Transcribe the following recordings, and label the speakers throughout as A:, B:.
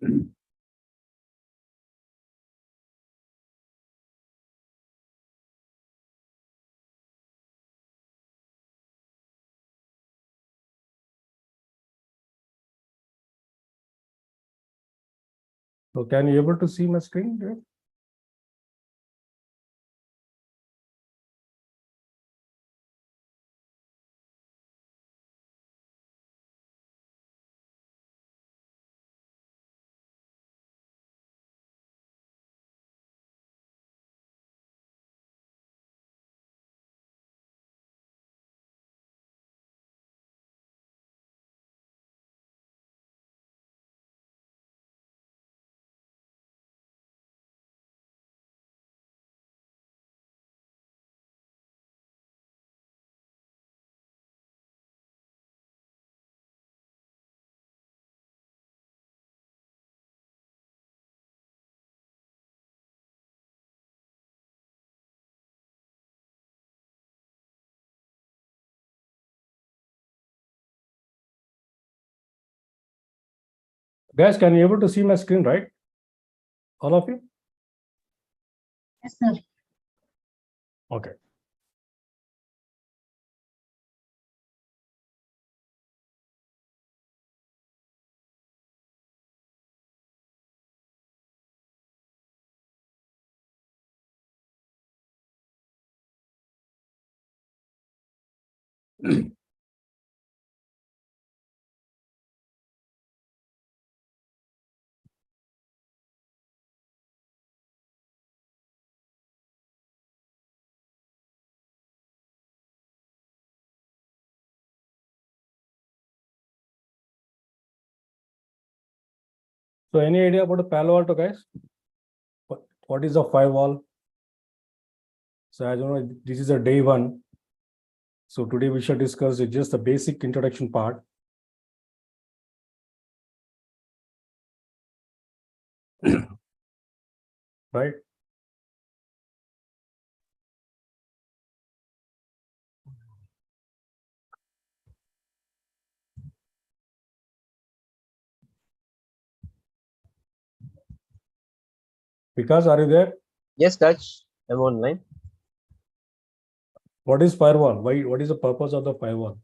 A: So can you able to see my screen there? Guys, can you able to see my screen, right? All of you?
B: Yes, sir.
A: Okay. So any idea about the Palo Alto, guys? What is a firewall? So as you know, this is a day one. So today we shall discuss just the basic introduction part. Right? Because are you there?
C: Yes, Dutch. I'm online.
A: What is firewall? Why? What is the purpose of the firewall?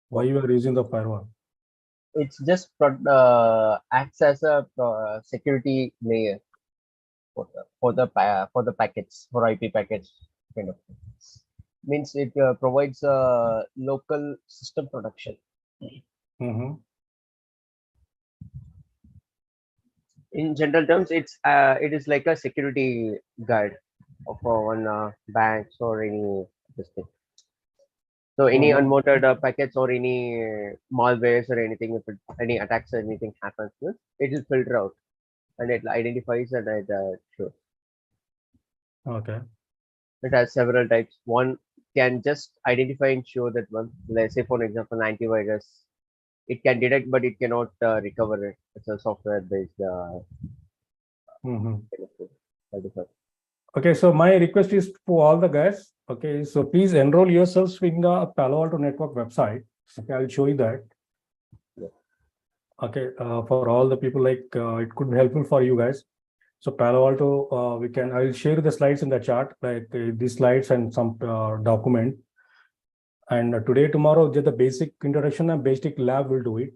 A: Why you are using the firewall?
C: It's just acts as a security layer for the packets, for IP packets kind of thing. Means it provides a local system protection.
A: Mm-hmm.
C: In general terms, it is like a security guard for one banks or any this thing. So any unmonitored packets or any malwares or anything, if any attacks or anything happens, it will filter out and it identifies and it shows.
A: Okay.
C: It has several types. One can just identify and show that one. Let's say, for example, antivirus. It can detect, but it cannot recover it. It's a software-based
A: Okay, so my request is for all the guys. Okay, so please enroll yourselves in the Palo Alto Network website. Okay, I'll show you that.
C: Yeah.
A: Okay, for all the people, like it could be helpful for you guys. So Palo Alto, I'll share the slides in the chat, like these slides and some document. And today, tomorrow, just the basic introduction and basic lab will do it.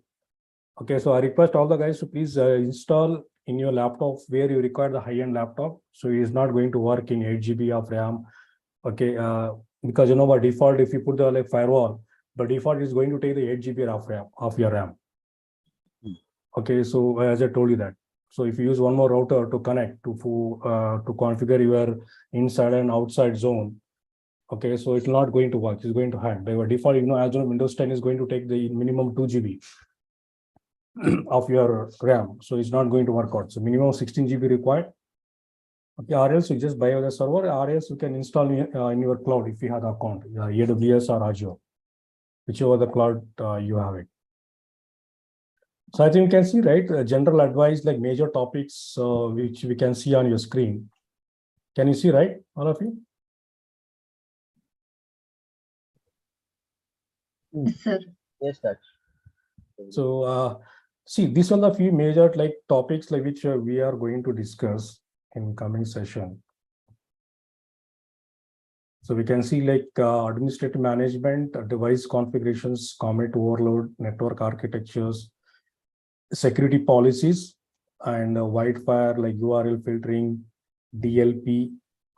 A: Okay, so I request all the guys to please install in your laptop where you require the high-end laptop. So it is not going to work in 8 GB of RAM. Okay, because you know by default, if you put the like firewall, by default is going to take the 8 GB of your RAM. Okay, so as I told you that. So if you use one more router to connect to configure your inside and outside zone, okay, so it's not going to work. It's going to hang. By default, you know, as you know, Windows 10 is going to take the minimum 2 GB of your RAM. So it's not going to work out. So minimum 16 GB required. Okay, or else you just buy the server, or else you can install in your cloud if you have the account, AWS or Azure, whichever the cloud you have it. So I think you can see, right, general advice, like major topics, which we can see on your screen. Can you see, right, all of you?
B: Yes, sir.
C: Yes, Dutch.
A: So see, these are the few major like topics like which we are going to discuss in coming session. So we can see like administrative management, device configurations, commit overload, network architectures, security policies, and Whitefire like URL filtering, DLP.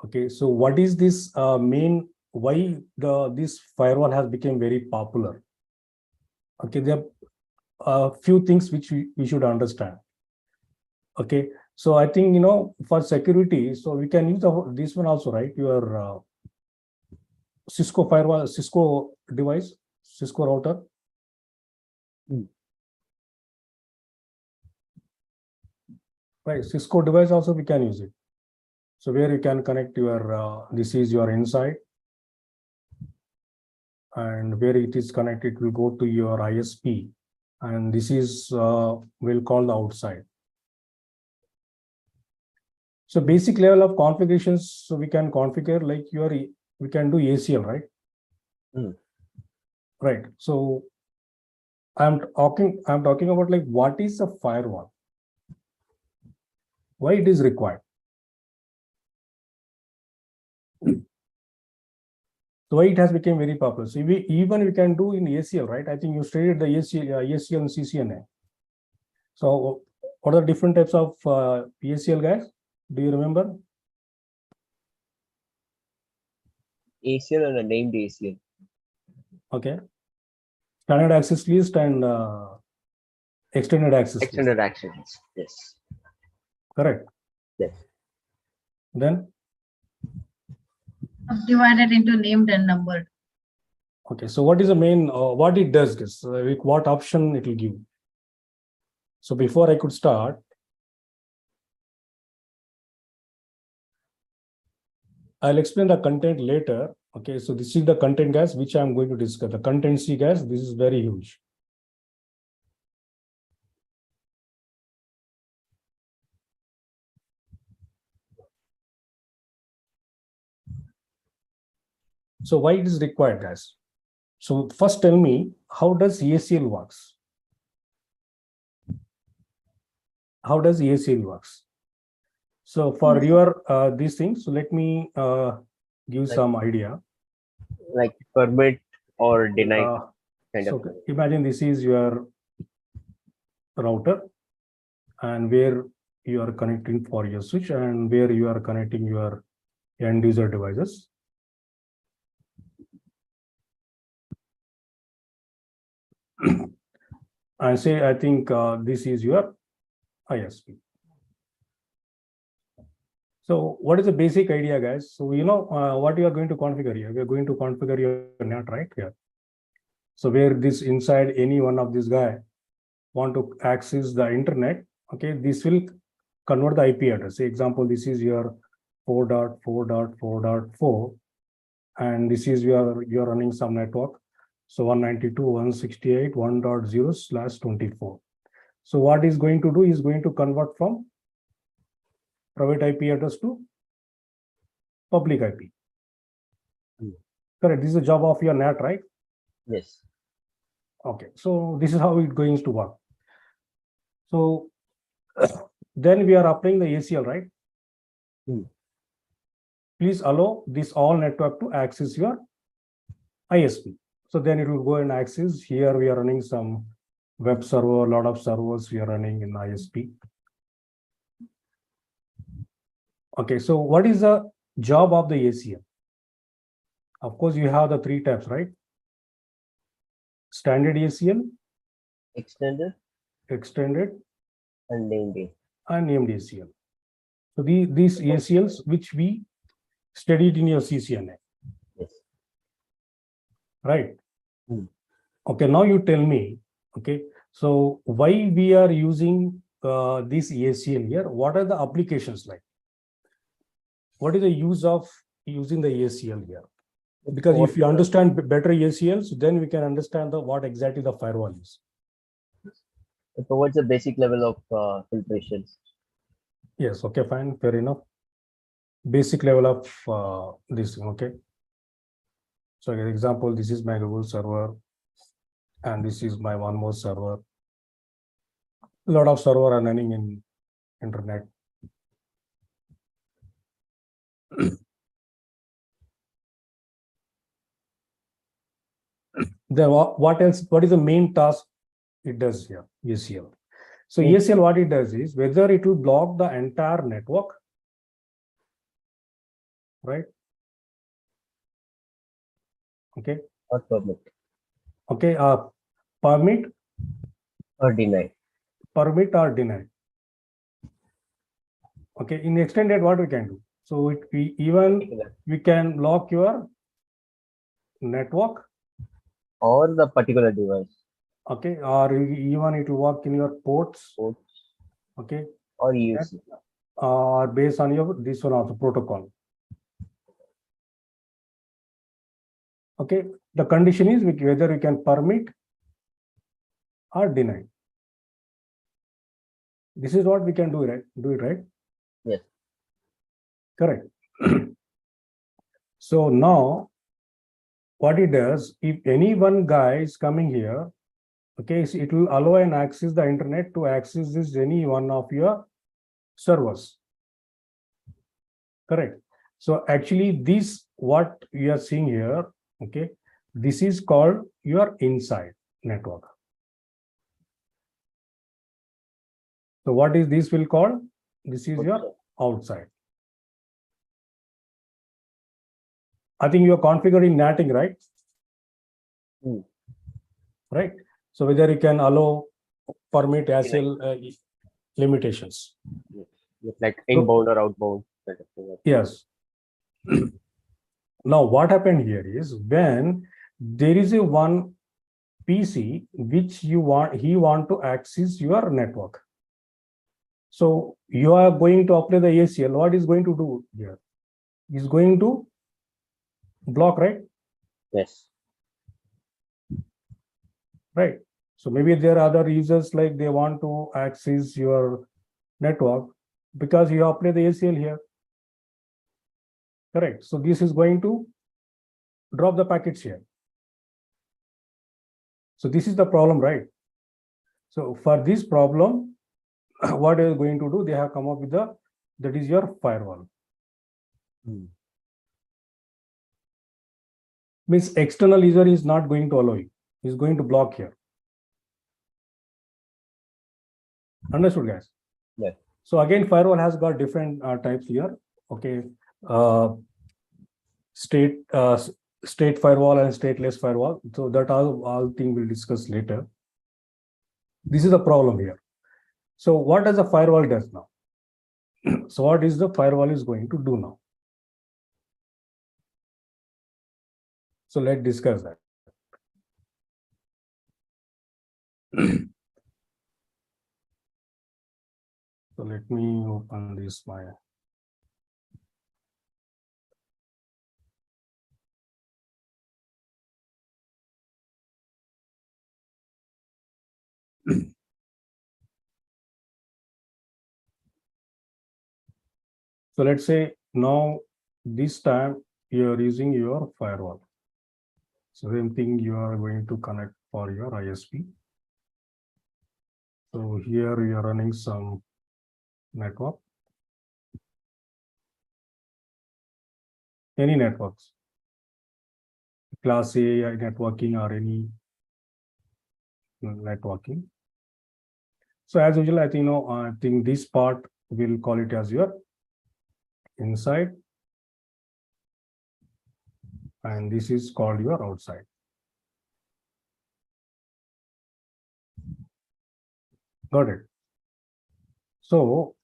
A: Okay, so what is this main, why this firewall has become very popular? Okay, there are a few things which we should understand. Okay, so I think, for security, so we can use this one also, right? Your Cisco firewall, Cisco device, Cisco router. Right, Cisco device also we can use it. So where you can connect your, this is your inside, and where it is connected will go to your ISP, and this is we'll call the outside. So basic level of configurations, so we can configure like we can do ACL, right? Right. So I'm talking about like what is a firewall? Why it is required? So why it has become very popular? So we can do in ACL, right? I think you studied the ACL and CCNA. So what are the different types of ACL, guys? Do you remember?
C: ACL and a named ACL.
A: Okay. Standard access list and extended access
C: Extended
A: list.
C: access. Yes.
A: Correct.
C: Yes.
A: Then
B: Divided into named and numbered.
A: okay, so what is the main, what it does, guys? What option it will give? So before I could start, I'll explain the content later. Okay, so this is the content, guys, which I'm going to discuss. The content, see, guys, this is very huge. So why it is required, guys? So first tell me, how does ACL works? How does ACL works? So for your these things, so let me give some idea.
C: Like permit or deny kind
A: So
C: of.
A: imagine this is your router, and where you are connecting for your switch, and where you are connecting your end user devices. And say, I think this is your ISP. So what is the basic idea, guys? So what you are going to configure here. We are going to configure your net right here. So where this inside any one of this guy want to access the internet, okay, this will convert the IP address. Say example, this is your 4.4.4.4, and this is you're running some network. So 192.168.1.0/24. So what is going to do is going to convert from private IP address to public IP. Correct. This is the job of your NAT, right?
C: Yes.
A: Okay. So this is how it's going to work. So then we are applying the ACL, right? Please allow this all network to access your ISP. So then it will go and access. Here we are running some web server, a lot of servers we are running in ISP. Okay, so what is the job of the ACL? Of course, you have the three types, right? Standard ACL,
C: Extended
A: extended,
C: and named.
A: and named ACL. So these ACLs which we studied in your CCNA.
C: Yes.
A: Right. Okay, now you tell me, okay, so why we are using this ACL here? What are the applications like? What is the use of using the ACL here? Because if you understand better ACLs, then we can understand what exactly the firewall is.
C: It provides a basic level of filtrations.
A: Yes, okay, fine, fair enough. Basic level of this, okay. So for example, this is my Google server, and this is my one more server. A lot of server are running in internet. Then what else? What is the main task it does here? ESL. So ESL, what it does is whether it will block the entire network, right? Okay.
C: Or permit
A: Okay. Permit
C: or deny.
A: Permit or deny. Okay. In extended, what we can do? So we can block your network
C: Or the particular device.
A: Okay. Or even it will work in your ports. Okay.
C: Or UC.
A: Or based on your this one also protocol. Okay. The condition is whether you can permit or deny. This is what we can do, right? Do it, right?
C: Yes.
A: Correct. So now what it does, if any one guy is coming here, okay, so it will allow and access the internet to access this any one of your servers. Correct. So actually this what we are seeing here, okay, this is called your inside network. So what is this will call? This is your outside. I think you are configuring NATing, right? Right. So whether you can allow permit as well limitations.
C: Like inbound or outbound.
A: Yes. Now what happened here is when there is a one PC which he want to access your network. So you are going to apply the ACL. What is going to do here? Is going to block, right?
C: Yes.
A: Right. So maybe there are other users like they want to access your network because you apply the ACL here. Correct. So this is going to drop the packets here. So this is the problem, right? So for this problem, what are you going to do? They have come up with that is your firewall. Means external user is not going to allow you. He's going to block here. Understood, guys?
C: Yes.
A: So again, firewall has got different types here. Okay. State firewall and stateless firewall. So that all thing we'll discuss later. This is the problem here. So what does the firewall does now? So what is the firewall is going to do now? So let's discuss that. So let me open this my. So let's say now this time you are using your firewall. So same thing you are going to connect for your ISP. So here you are running some network. Any networks. Class A networking or any networking. So as usual, I think this part we'll call it as your inside. And this is called your outside. Got it. So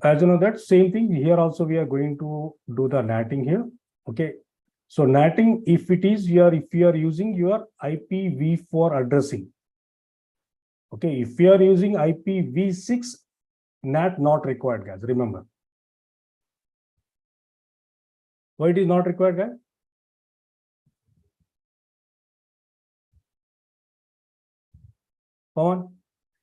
A: as you know, that same thing here also we are going to do the NATing here. Okay. So NATing, if you are using your IPv4 addressing. Okay, if you are using IPv6, NAT not required, guys. Remember. Why it is not required, guys? Pawan,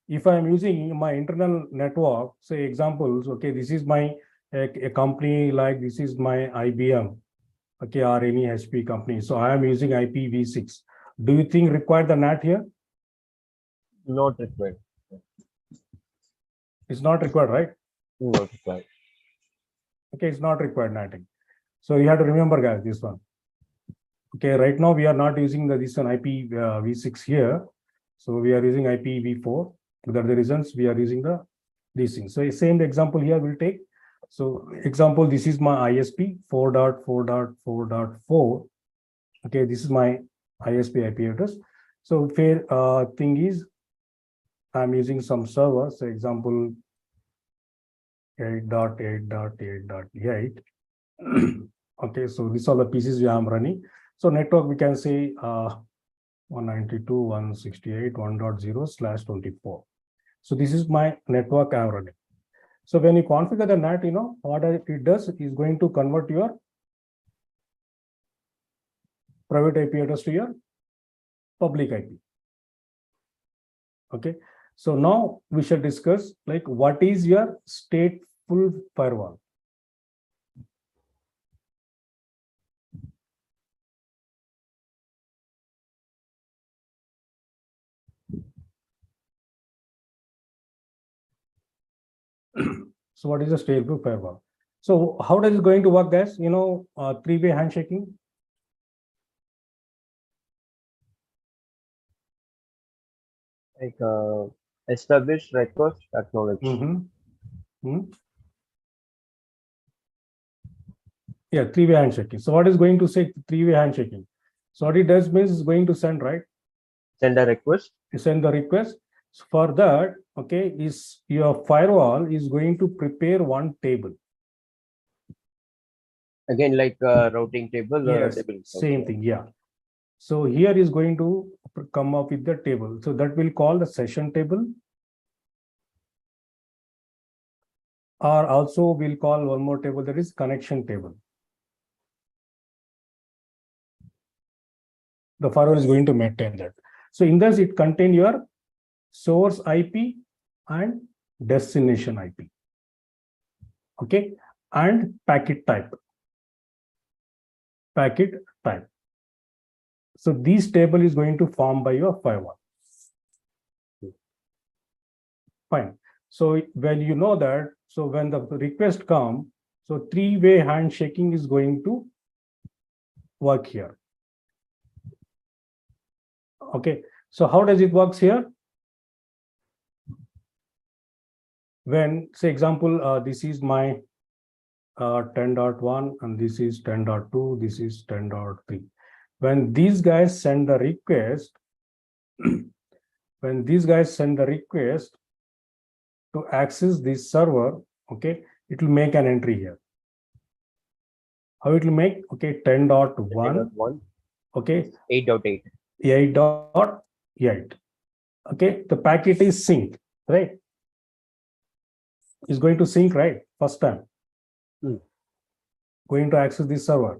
A: if I am using my internal network, say examples, okay, this is my a company like this is my IBM, okay, or any HP company. So I am using IPv6. Do you think require the NAT here?
C: Not required.
A: It's not required, right?
C: Not required.
A: Okay, it's not required NATing. So you have to remember, guys, this one. Okay, right now we are not using this one IP v6 here. So we are using IP v4. That are the reasons we are using these things. So same example here we'll take. So example, this is my ISP 4.4.4.4. Okay, this is my ISP IP address. So fair thing is I'm using some server. So example 8.8.8.8. Okay, so these are the pieces we are running. So network we can say 192.168.1.0/24. So this is my network I'm running. So when you configure the NAT, what it does is going to convert your private IP address to your public IP. Okay. So now we shall discuss like what is your stateful firewall. So what is a stateful firewall? So how does it going to work, guys? Three-way handshaking.
C: Like establish, request, acknowledge.
A: Yeah, three-way handshaking. So what is going to say three-way handshaking? So what it does means it's going to send, right?
C: Send a request.
A: You send the request. So for that, okay, is your firewall is going to prepare one table.
C: Again, like routing table.
A: Yes,
C: Table.
A: same thing. Yeah. So here is going to come up with the table. So that will call the session table. Or also we'll call one more table, that is connection table. The firewall is going to maintain that. So in this, it contains your source IP and destination IP. Okay, and packet type. Packet type. So this table is going to form by your firewall. Fine. So when you know that, so when the request comes, so three-way handshaking is going to work here. Okay. So how does it works here? When, say example, this is my 10.1 and this is 10.2, this is 10.3. When these guys send the request, when these guys send the request to access this server, okay, it will make an entry here. How it will make? Okay, 10.1, okay,
C: 8.8.
A: 8.8. Okay, the packet is synced, right? Is going to sync, right? First time. Going to access this server.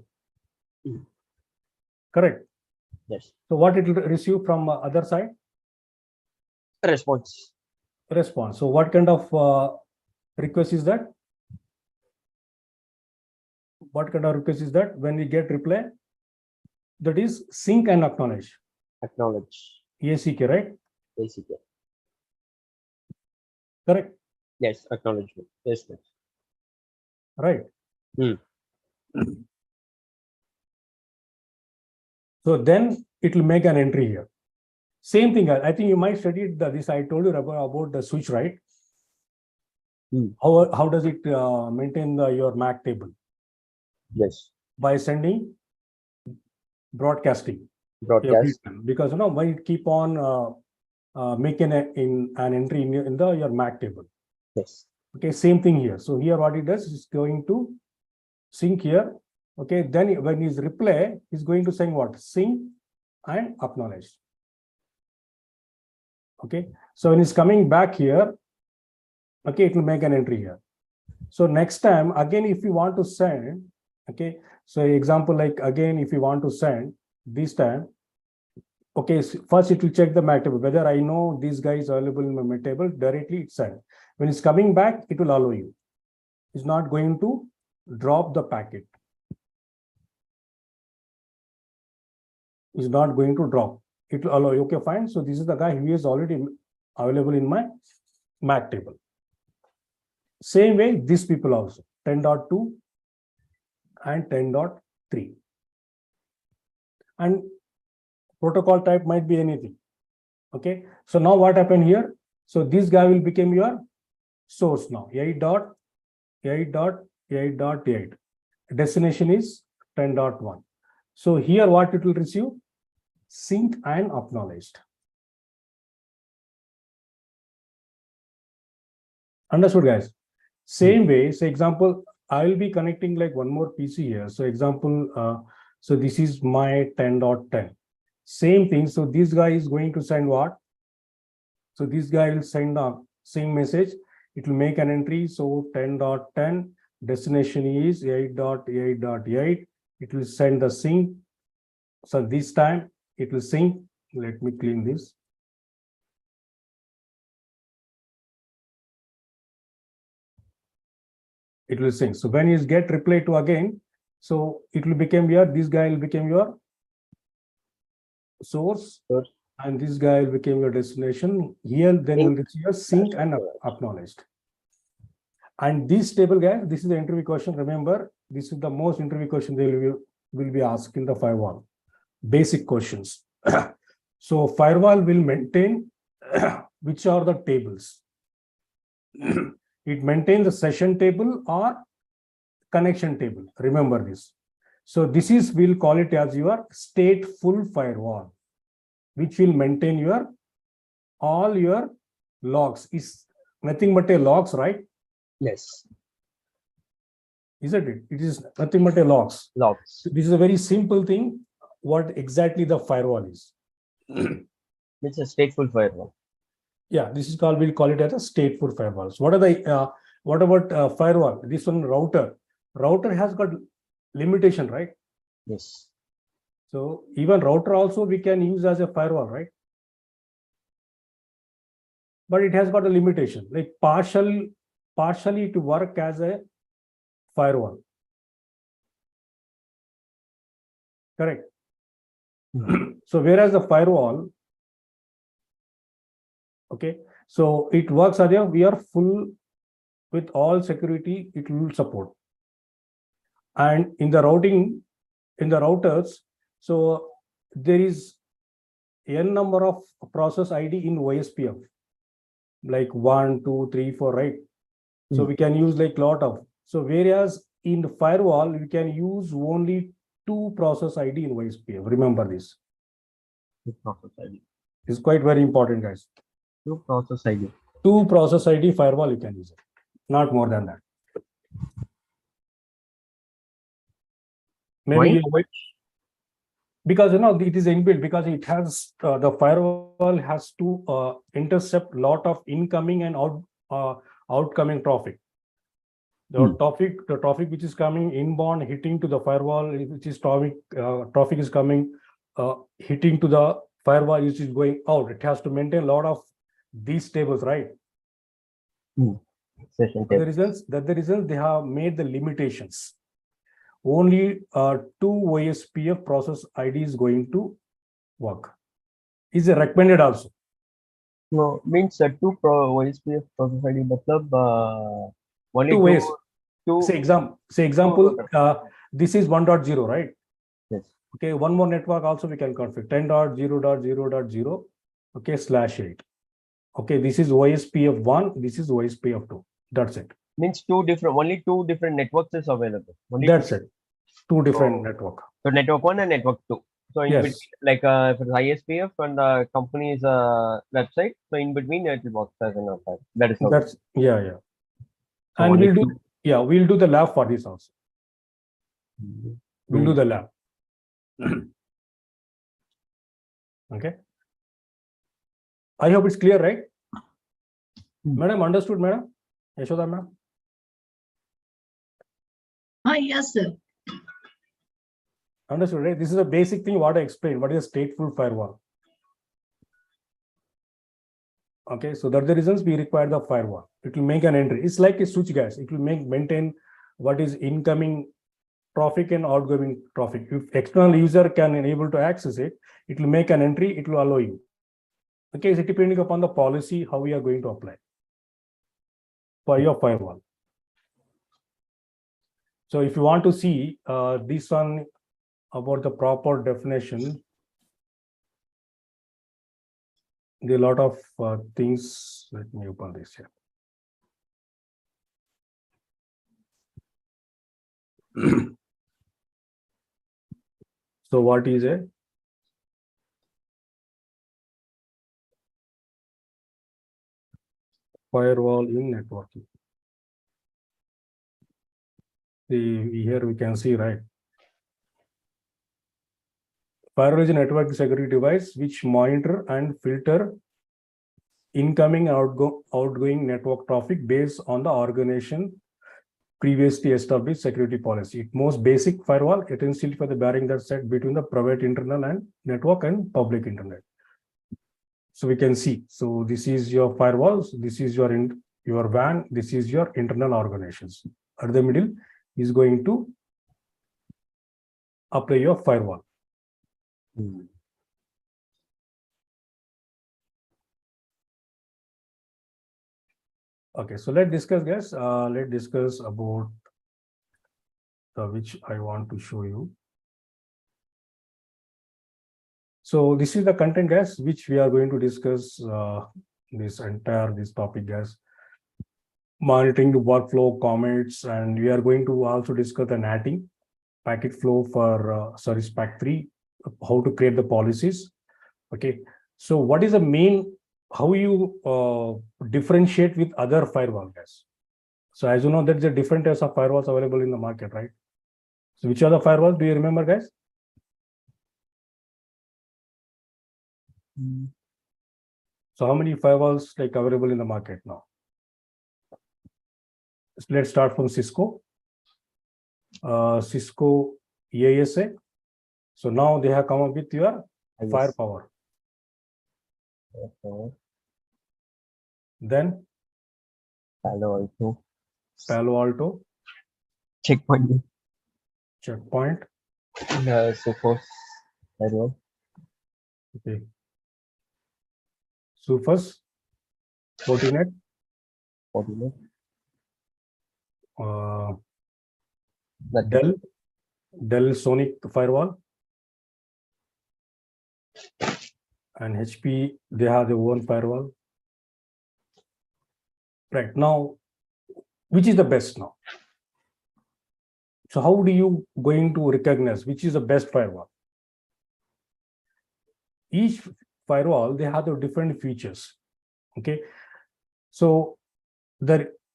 A: Correct.
C: Yes.
A: So what it will receive from other side?
C: Response.
A: Response. So what kind of request is that? What kind of request is that? When we get reply, that is sync and acknowledge.
C: Acknowledge.
A: ACK, right?
C: ACK.
A: Correct.
C: Yes, acknowledgement. Yes, yes.
A: Right. So then it will make an entry here. Same thing. I think you might study this. I told you about the switch, right? How does it maintain your MAC table?
C: Yes.
A: By sending broadcasting.
C: Broadcast.
A: Because when it keep on making an entry in your MAC table.
C: Yes.
A: Okay, same thing here. So here what it does is going to sync here. Okay, then when his reply is going to say what? Sync and acknowledge. Okay, so when it's coming back here, okay, it will make an entry here. So next time, again, if you want to send, okay, so example, like again, if you want to send this time, okay, so first it will check the MAC table, whether I know this guy is available in my MAC table, directly it's sent. When it's coming back, it will allow you. It's not going to drop the packet. It's not going to drop. It will allow you. Okay, fine. So this is the guy who is already available in my MAC table. Same way, these people also 10.2 and 10.3. And protocol type might be anything. Okay, so now what happened here? So this guy will become your source now, 8.8.8.8. Destination is 10.1. So here what it will receive? Sync and acknowledged. Understood, guys? Same way, say example, I will be connecting like one more PC here. So example, so this is my 10.10. Same thing. So this guy is going to send what? So this guy will send the same message. It will make an entry. So 10.10, destination is 8.8.8. It will send the sync. So this time it will sync. Let me clean this. It will sync. So when you get reply to again, so it will become your, this guy will become your source, and this guy will become your destination. Here then you will receive your sync and acknowledged. And this table, guys, this is the interview question. Remember, this is the most interview question they will be asking the firewall. Basic questions. So firewall will maintain which are the tables. It maintains the session table or connection table. Remember this. So this is, we'll call it as your stateful firewall, which will maintain your all your logs. Is nothing but a logs, right?
C: Yes.
A: Isn't it? It is nothing but a logs.
C: Logs.
A: So this is a very simple thing. What exactly the firewall is?
C: It's a stateful firewall.
A: Yeah, this is called, we'll call it as a stateful firewalls. What are the what about firewall? This one, router. Router has got limitation, right?
C: Yes.
A: So even router also we can use as a firewall, right? But it has got a limitation, like partially to work as a firewall. Correct. So whereas the firewall, okay, so it works as we are full with all security, it will support. And in the routing, in the routers, so there is n number of process ID in OSPF, like 1, 2, 3, 4, right? So we can use like lot of. So whereas in the firewall, we can use only 2 process ID in OSPF. Remember this.
C: 2 process ID.
A: It's quite very important, guys.
C: 2 process ID.
A: 2 process ID firewall you can use it, not more than that. Maybe because it is inbuilt, because it has the firewall has to intercept lot of incoming and outgoing traffic. The traffic which is coming inbound hitting to the firewall, which is traffic is coming hitting to the firewall, which is going out. It has to maintain a lot of these tables, right?
C: Session
A: The reasons they have made the limitations. Only 2 OSPF process ID is going to work. Is recommended also.
C: No, means 2 OSPF process ID, matlab only
A: 2 ways.
C: Two.
A: Say example, this is 1.0, right?
C: Yes.
A: Okay, one more network also we can configure 10.0.0.0. Okay, /8. Okay, this is OSPF 1, this is OSPF 2. That's it.
C: Means only two different networks is available.
A: That's it. 2 different network.
C: So network 1 and network 2. So in between, like if it's ISPF and the company's website, so in between it will work as an outside. That is
A: that's yeah.
C: So
A: and we'll do the lab for this also. We'll do the lab. Okay. I hope it's clear, right? Madam, understood, madam? Yashoda, madam?
B: Yes, sir.
A: Understood, right? This is a basic thing what I explained. What is a stateful firewall? Okay, so that's the reasons we require the firewall. It will make an entry. It's like a switch, guys. It will maintain what is incoming traffic and outgoing traffic. If external user can enable to access it, it will make an entry. It will allow you. Okay, so depending upon the policy, how we are going to apply for your firewall. So if you want to see this one about the proper definition, there are a lot of things. Let me open this here. So what is a firewall in networking? Here we can see, right? Firewall is a network security device which monitor and filter incoming outgoing network traffic based on the organization previously established security policy. It most basic firewall, essentially for the barrier that's set between the private internal and network and public internet. So we can see, so this is your firewalls, this is your WAN, this is your internal organizations. At the middle is going to apply your firewall. Okay, so let's discuss, guys. Let's discuss about which I want to show you. So this is the content, guys, which we are going to discuss this topic, guys. Monitoring the workflow, comments, and we are going to also discuss the NATing, packet flow for service pack 3, how to create the policies. Okay, so what is the main, how you differentiate with other firewall, guys? So as you know, there's a different types of firewalls available in the market, right? So which are the firewalls? Do you remember, guys? So how many firewalls like available in the market now? So let's start from Cisco. Cisco ASA. So now they have come up with your firepower. Then
C: Palo
A: Alto.
C: Checkpoint. Sophos firewall.
A: Okay. Sophos. Fortinet. Dell Sonic firewall. And HP, they have their own firewall. Right now, which is the best now? So how do you going to recognize which is the best firewall? Each firewall, they have the different features. Okay, so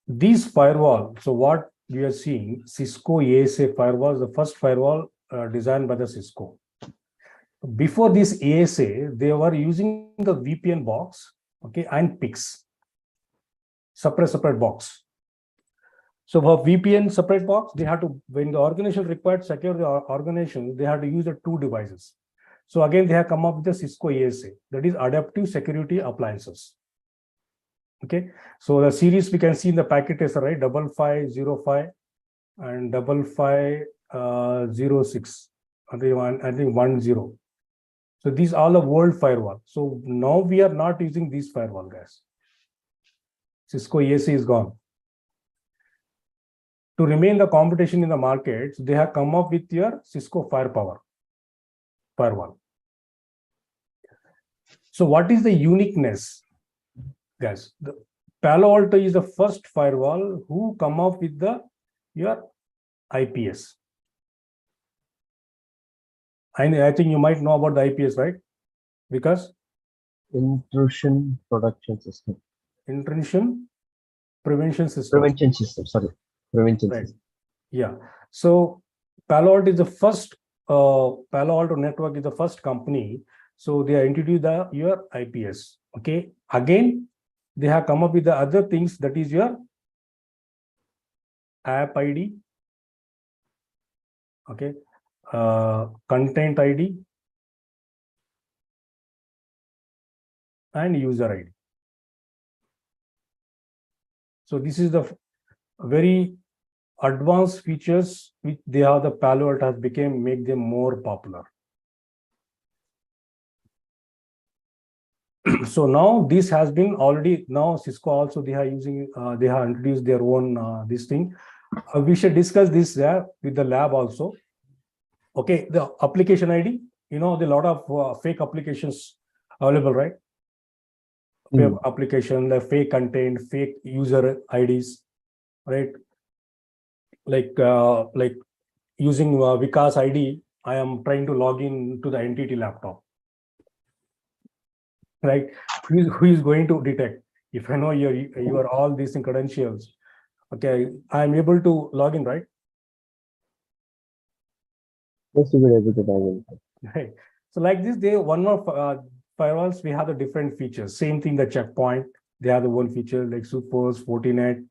A: these firewall, so what we are seeing, Cisco ASA firewall is the first firewall designed by the Cisco. Before this ASA, they were using the VPN box, okay, and PICs, separate box. So for VPN separate box, they had to, when the organization required secure the organization, they had to use the 2 devices. So again, they have come up with the Cisco ASA, that is adaptive security appliances. Okay, so the series we can see in the packet is right, 5505 and 5506. I think 10. So these are the world firewall. So now we are not using these firewall, guys. Cisco ASA is gone. To remain the competition in the markets, they have come up with your Cisco firewall. So what is the uniqueness, guys? The Palo Alto is the first firewall who come up with your IPS. I think you might know about the IPS, right? Because
C: intrusion protection system.
A: Intrusion prevention system.
C: Prevention system.
A: Right. Yeah. So Palo Alto is the first. Palo Alto Network is the first company. So they are introduced your IPS. Okay. Again, they have come up with the other things, that is your app ID. Okay. Content ID and user ID. So this is the very advanced features which they have, the Palo Alto has make them more popular. So now this has been already, now Cisco also they are using, they have introduced their own this thing. We should discuss this there with the lab also. Okay, the application ID, there are a lot of fake applications available, right? Fake application, the fake content, fake user IDs, right? Like using Vikas ID, I am trying to log in to the entity laptop, right? Who is going to detect? If I know your all these credentials, okay, I am able to log in, right?
C: Yes, you will able to log in.
A: Right. So like this, one of firewalls, we have the different features. Same thing, the checkpoint, they have the one feature like Supers, Fortinet,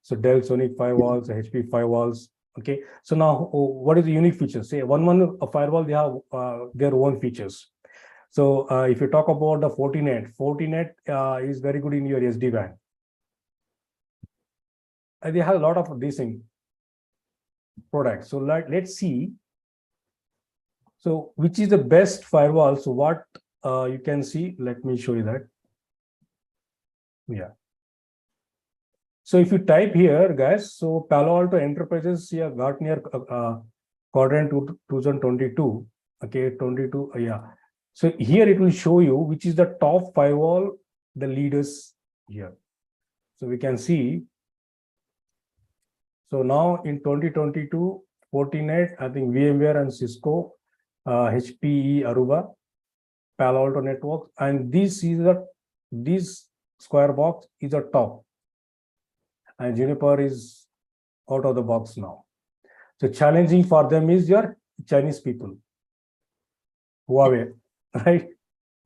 A: so Dell Sonic firewalls, HP firewalls. Okay. So now, what is the unique features? Say one firewall, they have their own features. So if you talk about the Fortinet is very good in your SD-WAN. They have a lot of decent products. So let's see. So which is the best firewall? So what you can see, let me show you that. Yeah. So if you type here, guys, so Palo Alto Enterprises, yeah, Gartner Quadrant 2022. Okay, 22, yeah. So here it will show you which is the top firewall, the leaders here. So we can see. So now in 2022, Fortinet, I think VMware and Cisco, HPE, Aruba, Palo Alto Networks, and this square box is a top, and Juniper is out of the box now. So challenging for them is your Chinese people, Huawei, right?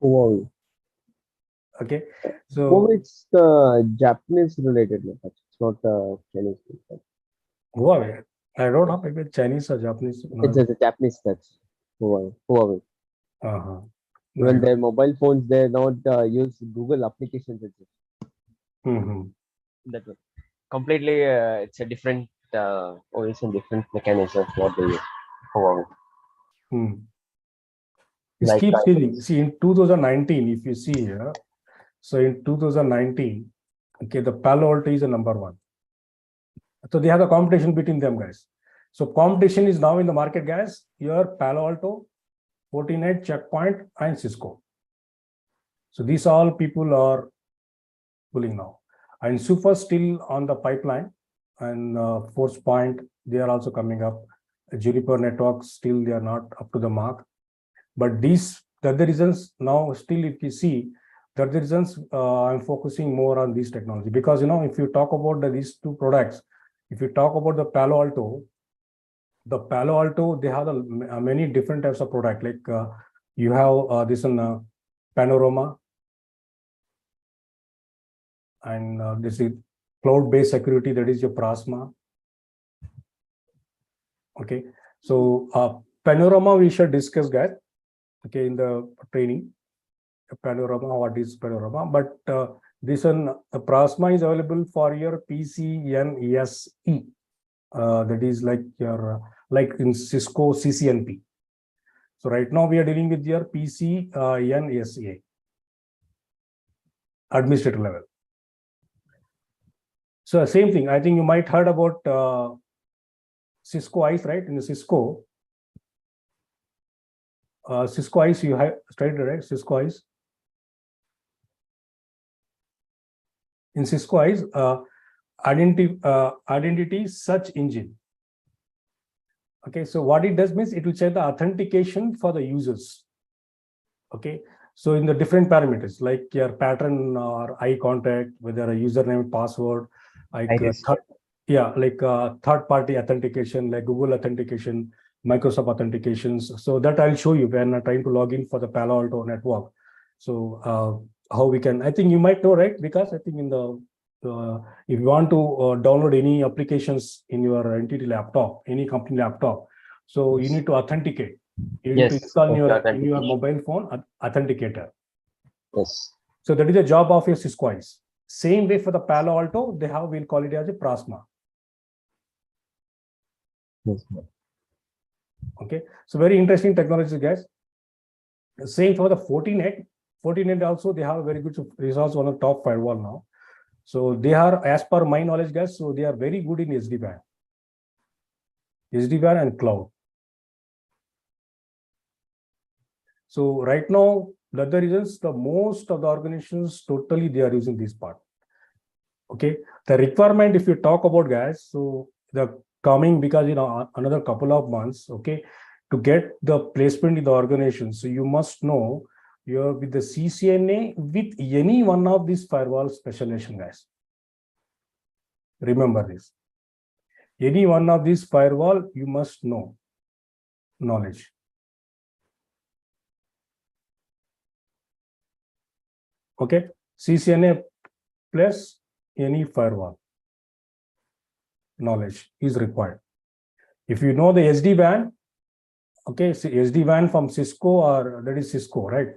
C: Huawei.
A: Okay, so
C: Huawei, it's Japanese related, it's not Chinese.
A: Huawei, I don't know, maybe Chinese or Japanese. No.
C: It's a Japanese touch. Huawei. Even their mobile phones, they don't use Google applications. That way. Completely, it's a different OS and different mechanisms what they use. Huawei.
A: It
C: Like
A: keeps changing. See, in 2019, if you see here, so in 2019, okay, the Palo Alto is the number one. So they have a competition between them, guys. So competition is now in the market, guys. Here, Palo Alto, Fortinet, Checkpoint, and Cisco. So these all people are pulling now. And Super still on the pipeline, and Forcepoint, they are also coming up. Juniper Networks, still they are not up to the mark. But these, the other reasons now, still if you see, the other reasons I'm focusing more on these technology, because if you talk about these two products, if you talk about the Palo Alto, they have many different types of product. Like you have this one Panorama, and this is cloud-based security, that is your Prasma. Okay, so Panorama we shall discuss, guys. Okay, in the training, Panorama, what is Panorama? But this one, Prasma is available for your PCNSE. That is like your like in Cisco CCNP. So right now we are dealing with your PCNSE administrator level. So same thing. I think you might heard about Cisco ICE, right? In the Cisco ICE, you have studied, right? Cisco ICE. In Cisco ICE, identity search engine. Okay, so what it does means it will check the authentication for the users. Okay, so in the different parameters like your pattern or eye contact, whether a username, password, like third-party authentication, like Google authentication, Microsoft authentications. So that I'll show you when I'm trying to log in for the Palo Alto network. So how we can, I think you might know, right? Because I think in the if you want to download any applications in your entity laptop, any company laptop, so you need to authenticate. You need to install in your mobile phone authenticator.
C: Yes.
A: So that is the job of your Cisco ICE. Same way for the Palo Alto, they have, we'll call it as a Prasma.
C: Yes.
A: Okay, so very interesting technology, guys. Same for the Fortinet. Fortinet also, they have a very good resource on the top firewall now. So they are, as per my knowledge, guys, so they are very good in SD-WAN. SD-WAN and cloud. So right now, the other reasons, the most of the organizations totally they are using this part. Okay, the requirement, if you talk about guys, so the coming, because another couple of months, okay, to get the placement in the organization, so you must know you're with the CCNA with any one of these firewall specialization, guys. Remember this. Any one of these firewall, you must know knowledge. Okay, CCNA plus any firewall knowledge is required. If you know the SD-WAN, okay, so SD-WAN from Cisco, or that is Cisco, right?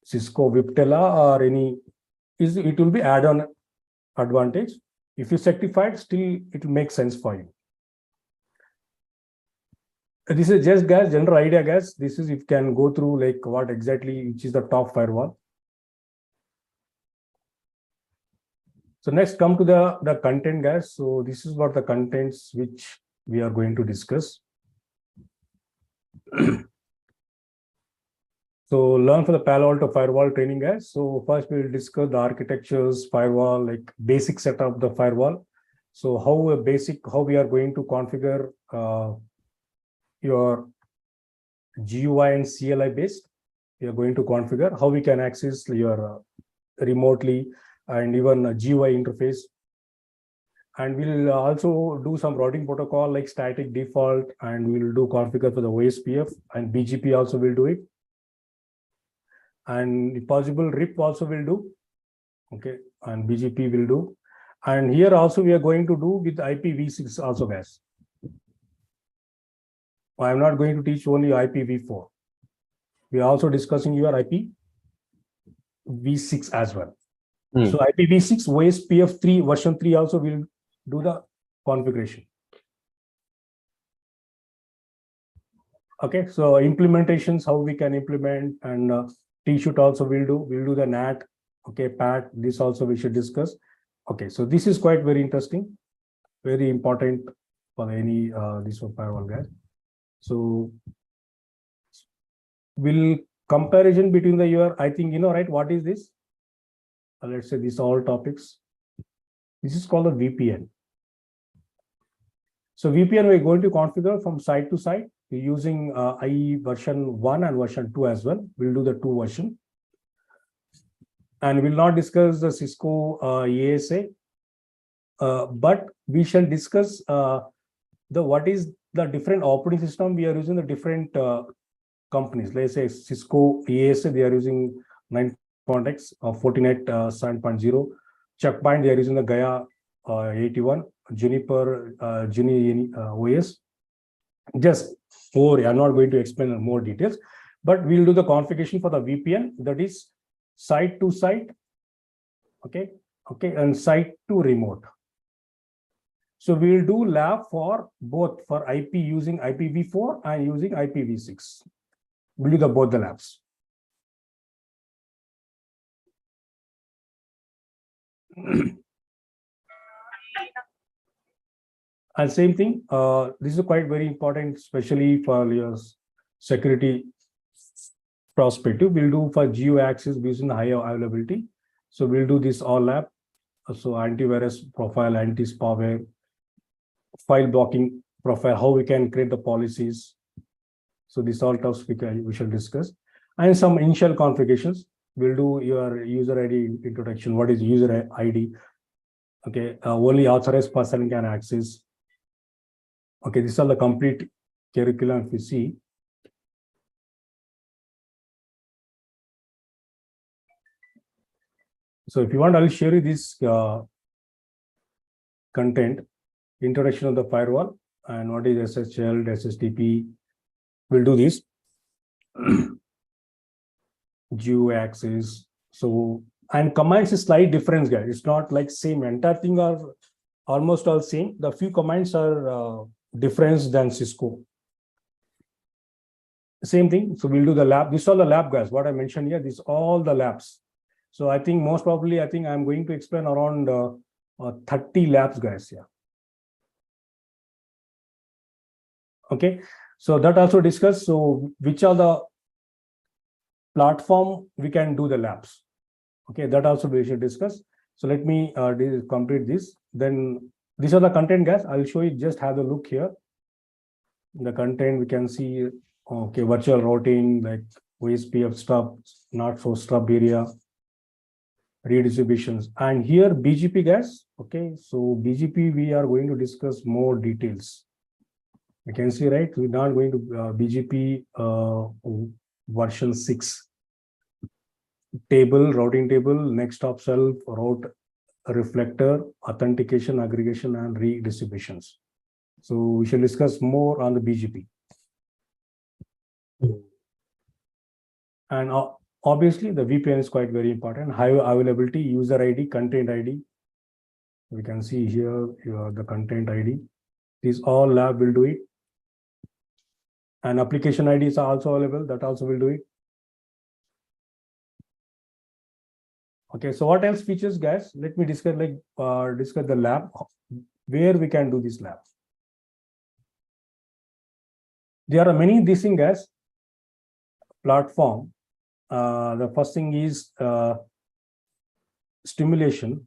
A: Cisco, Viptela, or any, it will be add-on advantage. If you certified, still it will make sense for you. This is just, guys, general idea, guys. This is, if you can go through like what exactly, which is the top firewall. So next, come to the content, guys. So this is what the contents which we are going to discuss. So learn for the Palo Alto Firewall training, guys. So first we will discuss the architectures, firewall, like basic setup of the firewall. So how we are going to configure your GUI and CLI based. We are going to configure how we can access your remotely and even a GUI interface. And we'll also do some routing protocol like static default, and we'll do configure for the OSPF, and BGP also will do it. And if possible, RIP also will do. Okay, and BGP will do. And here also we are going to do with IPv6 also, guys. I'm not going to teach only IPv4. We are also discussing your IPv6 as well. So IPv6 OSPF 3 version 3 also will do the configuration. Okay, so implementations, how we can implement, and T-shoot also will do the NAT, okay, PAT, this also we should discuss. Okay, so this is quite very interesting, very important for any this firewall, guys. So will comparison between the your, I think right, what is this? Let's say these all topics. This is called a VPN. So VPN we're going to configure from site to site. We're using IE version 1 and version 2 as well. We'll do the 2 version. And we'll not discuss the Cisco ESA, but we shall discuss what is the different operating system we are using, the different companies. Let's say Cisco ESA, they are using 9.x, Fortinet 7.0, Checkpoint, they are using the Gaia 81, Juniper OS. Just I'm not going to explain more details, but we'll do the configuration for the VPN, that is site to site, okay, and site to remote. So we'll do lab for both, for IP using IPv4 and using IPv6. We'll do both the labs. And same thing, this is quite very important, especially for your security perspective. We'll do for geo access using high availability. So we'll do this all lab. So antivirus profile, anti-spyware, file blocking profile, how we can create the policies. So these all topics we shall discuss. And some initial configurations. We'll do your user ID introduction. What is user ID? Okay, only authorized person can access. Okay, these are the complete curriculum if you see. So if you want, I'll share you this content, introduction of the firewall, and what is SSL, SSTP. We'll do this. Geo access. So, and commands is slight difference, guys. It's not like same. Entire thing are almost all same. The few commands are different than Cisco. Same thing. So we'll do the lab. This is all the lab, guys. What I mentioned here, this all the labs. So I think most probably, I think I'm going to explain around 30 labs, guys. Yeah. Okay, so that also discuss. So which are the platform we can do the labs? Okay, that also we should discuss. So let me complete this. Then these are the content, guys. I'll show you. Just have a look here. The content we can see. Okay, virtual routing like OSPF stub, not so stub area, redistributions, and here BGP, guys. Okay, so BGP we are going to discuss more details. You can see, right? We're not going to BGP version 6 table, routing table, next stop self, route reflector, authentication, aggregation, and redistributions. So we shall discuss more on the BGP. And obviously the VPN is quite very important. High availability, user ID, content ID. We can see here the content ID. These all lab will do it. And application IDs are also available. That also will do it. Okay, so what else features, guys? Let me discuss discuss the lab, where we can do this lab. There are many these things, guys. Platform. The first thing is stimulation.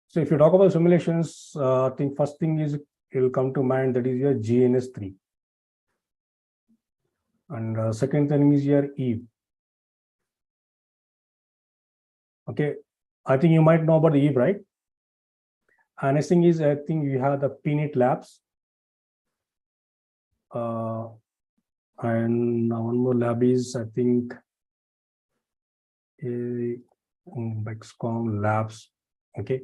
A: So if you talk about simulations, I think first thing is it will come to mind, that is your GNS3. And second thing is your Eve. Okay, I think you might know about the Eve, right? And next thing is, I think you have the PNET labs. And one more lab is, I think, XCOM labs. Okay,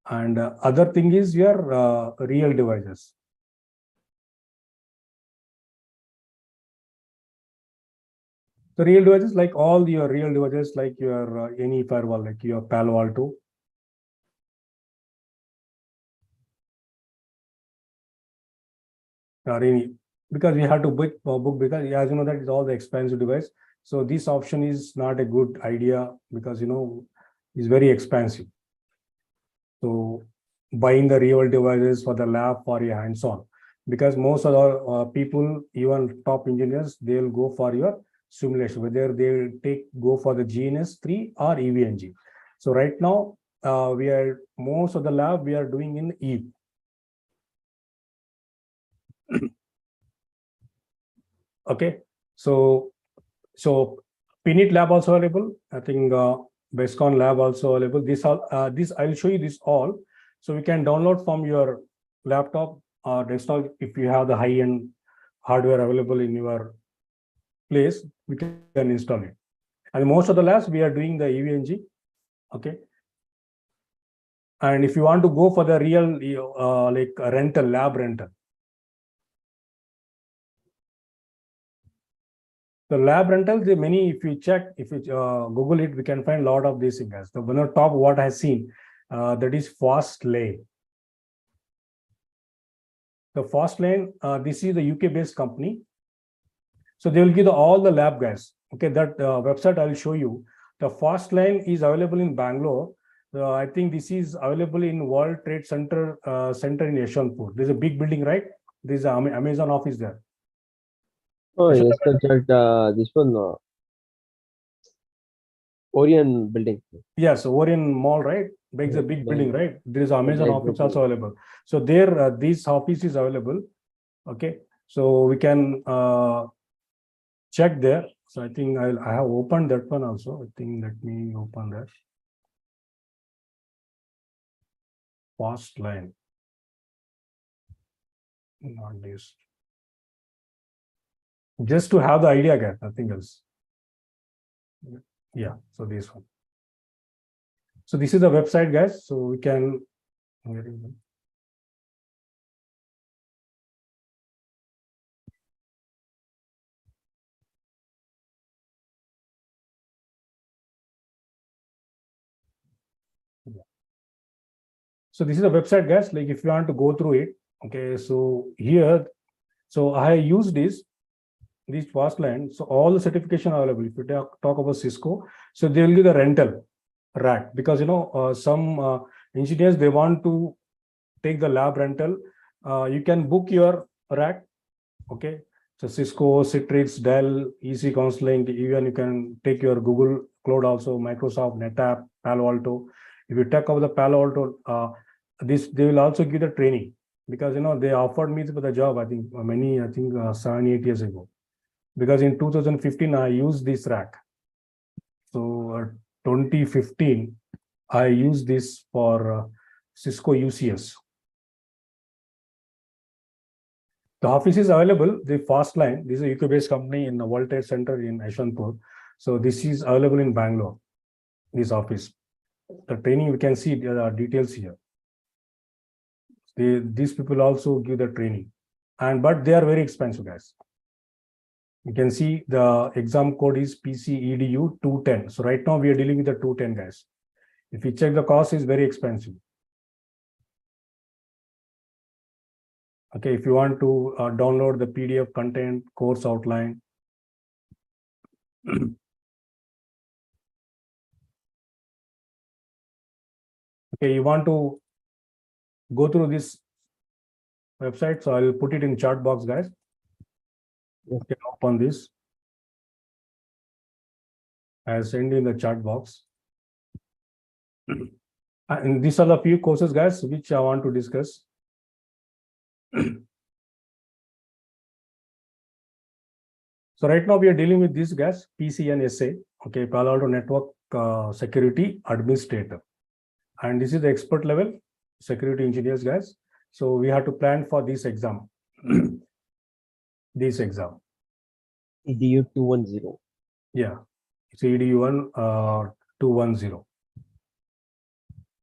A: and other thing is your real devices. The real devices, like all your real devices, like your any firewall, like your Palo Alto. Or any, because we have to book because as you know that is all the expensive device. So this option is not a good idea because it's very expensive. So buying the real devices for the lab for your hands-on, because most of the people, even top engineers, they'll go for your simulation, whether they go for the GNS3 or EVNG. So right now, most of the lab we are doing in Eve. Okay, so PNET lab also available. I think BESCON lab also available. This I'll show you this all. So we can download from your laptop or desktop if you have the high-end hardware available in your place. We can install it. And most of the labs we are doing the EVNG. Okay. And if you want to go for the real like rental, lab rental. The lab rentals, the many, if you check, if you Google it, we can find a lot of these things. The one on top, what I have seen, that is Fastlane. The Fastlane, this is the UK-based company. So they will give all the lab guys. Okay, that website I will show you. The Fastlane is available in Bangalore. I think this is available in World Trade Center Center in Yeshwanthpur. There's a big building, right? There's an Amazon office there.
C: Oh, yes, that this one, Orion building.
A: Yes, Orion Mall, right? It's a big building, right? There is Amazon office also available. So there, this office is available. Okay, so we can check there. So I think I have opened that one also. I think let me open that. Fastlane. Not this. Just to have the idea, guys, nothing else. Yeah, so this one. So this is the website, guys. So we can. So this is the website, guys. Like if you want to go through it, okay. So here, so I used this Fastlane. So all the certification are available. If you talk about Cisco, so they will give the rental rack because some engineers they want to take the lab rental, you can book your rack. Okay, so Cisco, Citrix, Dell, EC Counseling, even you can take your Google Cloud also, Microsoft, NetApp, Palo Alto. If you take over the Palo Alto, they will also give the training, because they offered me for the job, I think 7-8 years ago, because in 2015 I used this rack. So 2015 I used this for Cisco UCS. The office is available, the Fast Line. This is a UK-based company in the World Trade Center in Yeshwanthpur. So this is available in Bangalore, this office. The training, we can see the details here. These people also give the training, but they are very expensive, guys. You can see the exam code is PCEDU 210. So right now we are dealing with the 210, guys. If you check, the cost is very expensive. Okay, if you want to download the PDF content, course outline. Okay, you want to go through this website, so I'll put it in chat box, guys. You can open this. I'll send in the chat box. And these are the few courses, guys, which I want to discuss. So right now we are dealing with this, guys, PCNSA, okay, Palo Alto Network Security Administrator. And this is the expert level security engineers, guys. So we have to plan for this exam. This exam.
C: EDU 210.
A: Yeah, it's EDU 210.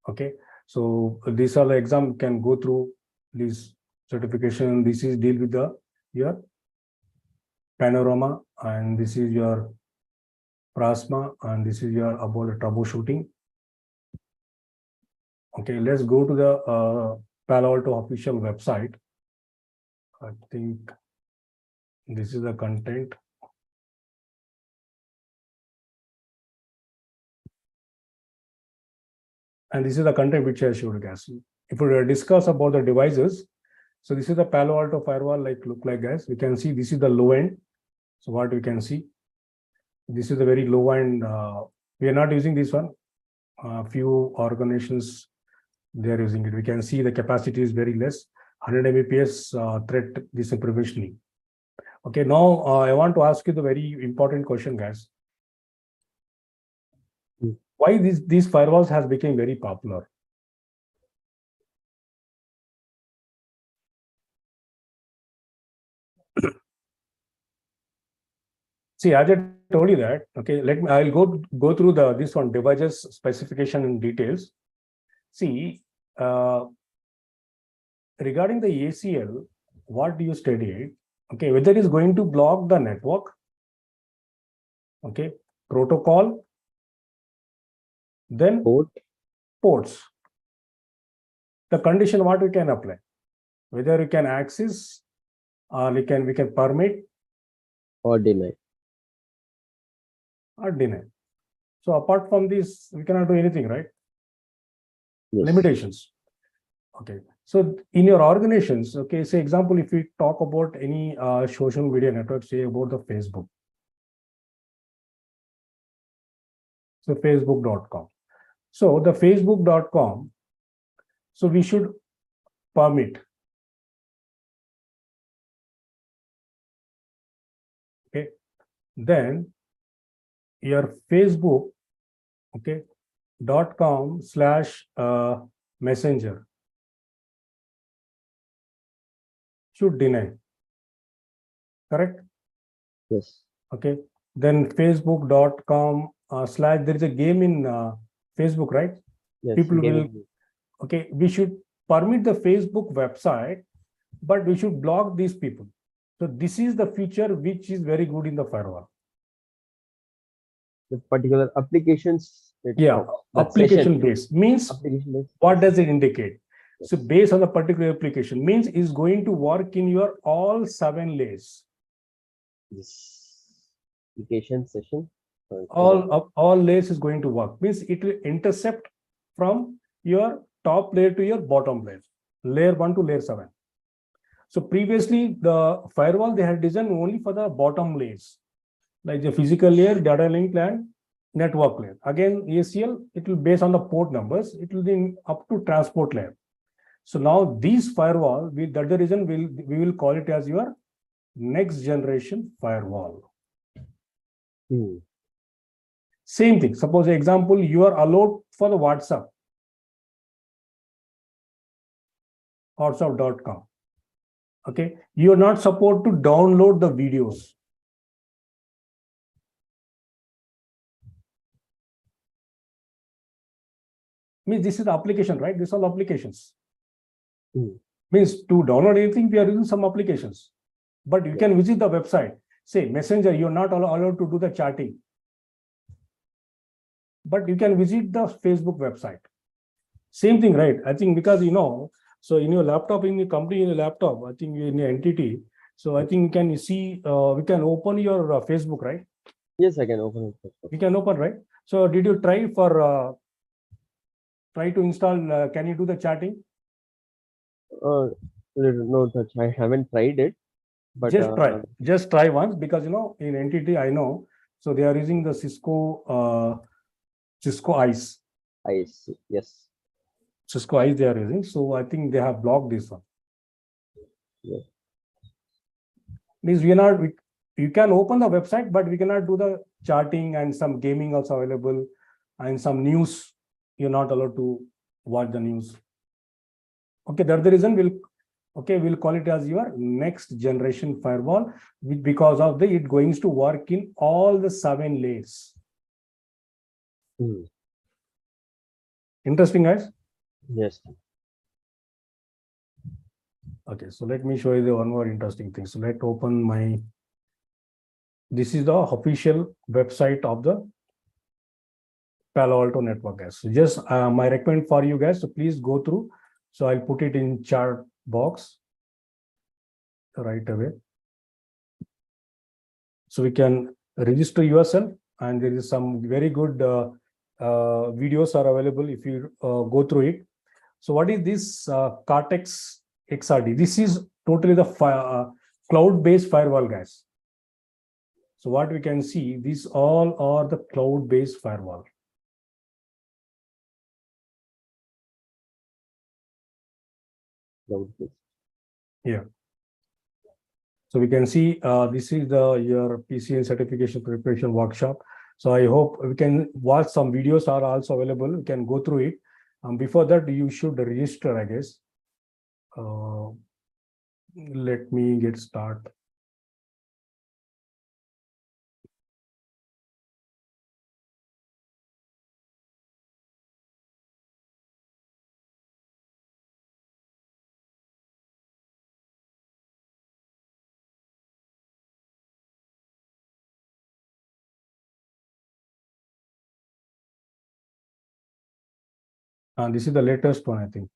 A: Okay, so these are the exam, can go through this certification. This is deal with your panorama, and this is your Prasma, and this is your about the troubleshooting. Okay, let's go to the Palo Alto official website. I think this is the content. And this is the content which I showed you guys. If we discuss about the devices, so this is the Palo Alto Firewall, look like, guys. We can see this is the low end. So what we can see, this is the very low end. We are not using this one. Few organizations, they are using it. We can see the capacity is very less, 100 Mbps threat, this is provisioning. Okay, now I want to ask you the very important question, guys. Why these firewalls has become very popular? See, as I told you that, okay, I'll go through this one, devices specification in details. See, regarding the ACL, what do you study? Okay, whether it is going to block the network, okay, protocol, then ports. The condition what we can apply, whether we can access or we can permit
C: or deny.
A: So apart from this, we cannot do anything, right?
C: Yes.
A: Limitations. Okay. So in your organizations, okay, say example, if we talk about any social media network, say about the Facebook. So facebook.com. So the facebook.com, so we should permit. Okay. Then your Facebook, okay, .com/messenger should deny. Correct?
C: Yes.
A: Okay. Then facebook.com/ there is a game in Facebook, right?
C: Yes.
A: People will, okay, we should permit the Facebook website, but we should block these people. So this is the feature which is very good in the firewall.
C: The particular applications.
A: Yeah, application based means what does it indicate? Yes. So based on the particular application means is going to work in your all 7 layers.
C: This application session.
A: All layers is going to work, means it will intercept from your top layer to your bottom layer. layer 1 to layer 7. So previously the firewall they had designed only for the bottom layers, like the physical layer, data link and network layer. Again, ACL, it will base on the port numbers, it will be up to transport layer. So now these firewall, that's the reason we will call it as your next generation firewall. Same thing. Suppose example, you are allowed for the whatsapp.com. Okay, you are not supposed to download the videos. Means this is the application, right? These are applications. Means to download anything, we are using some applications. But you can visit the website. Say Messenger, you're not allowed to do the chatting. But you can visit the Facebook website. Same thing, right? I think because so in your laptop, in the company, in your laptop, I think in your entity. So I think you can see, we can open your Facebook, right?
C: Yes, I can open it.
A: You can open, right? So did you try to install, can you do the chatting?
C: No, touch. I haven't tried it. But
A: just try once, because in entity I know, so they are using the Cisco ICE.
C: I see. Yes.
A: Cisco ICE they are using, so I think they have blocked this one.
C: Yes.
A: Means you can open the website, but we cannot do the chatting, and some gaming also available, and some news you're not allowed to watch the news. Okay, that's the reason we'll call it as your next generation firewall, because of it going to work in all the 7 layers. Interesting, guys?
C: Yes.
A: Okay, so let me show you the one more interesting thing. So let's open this is the official website of the Palo Alto network, guys. So just my recommend for you guys, so please go through. So I'll put it in chat box right away. So we can register yourself, and there is some very good videos are available if you go through it. So what is this Cortex XRD? This is totally the cloud-based firewall, guys. So what we can see, these all are the cloud-based firewall. Yeah. So we can see this is your PCN certification preparation workshop. So I hope we can watch some videos are also available. You can go through it. Before that, you should register, I guess. Let me get started. And this is the latest one, I think.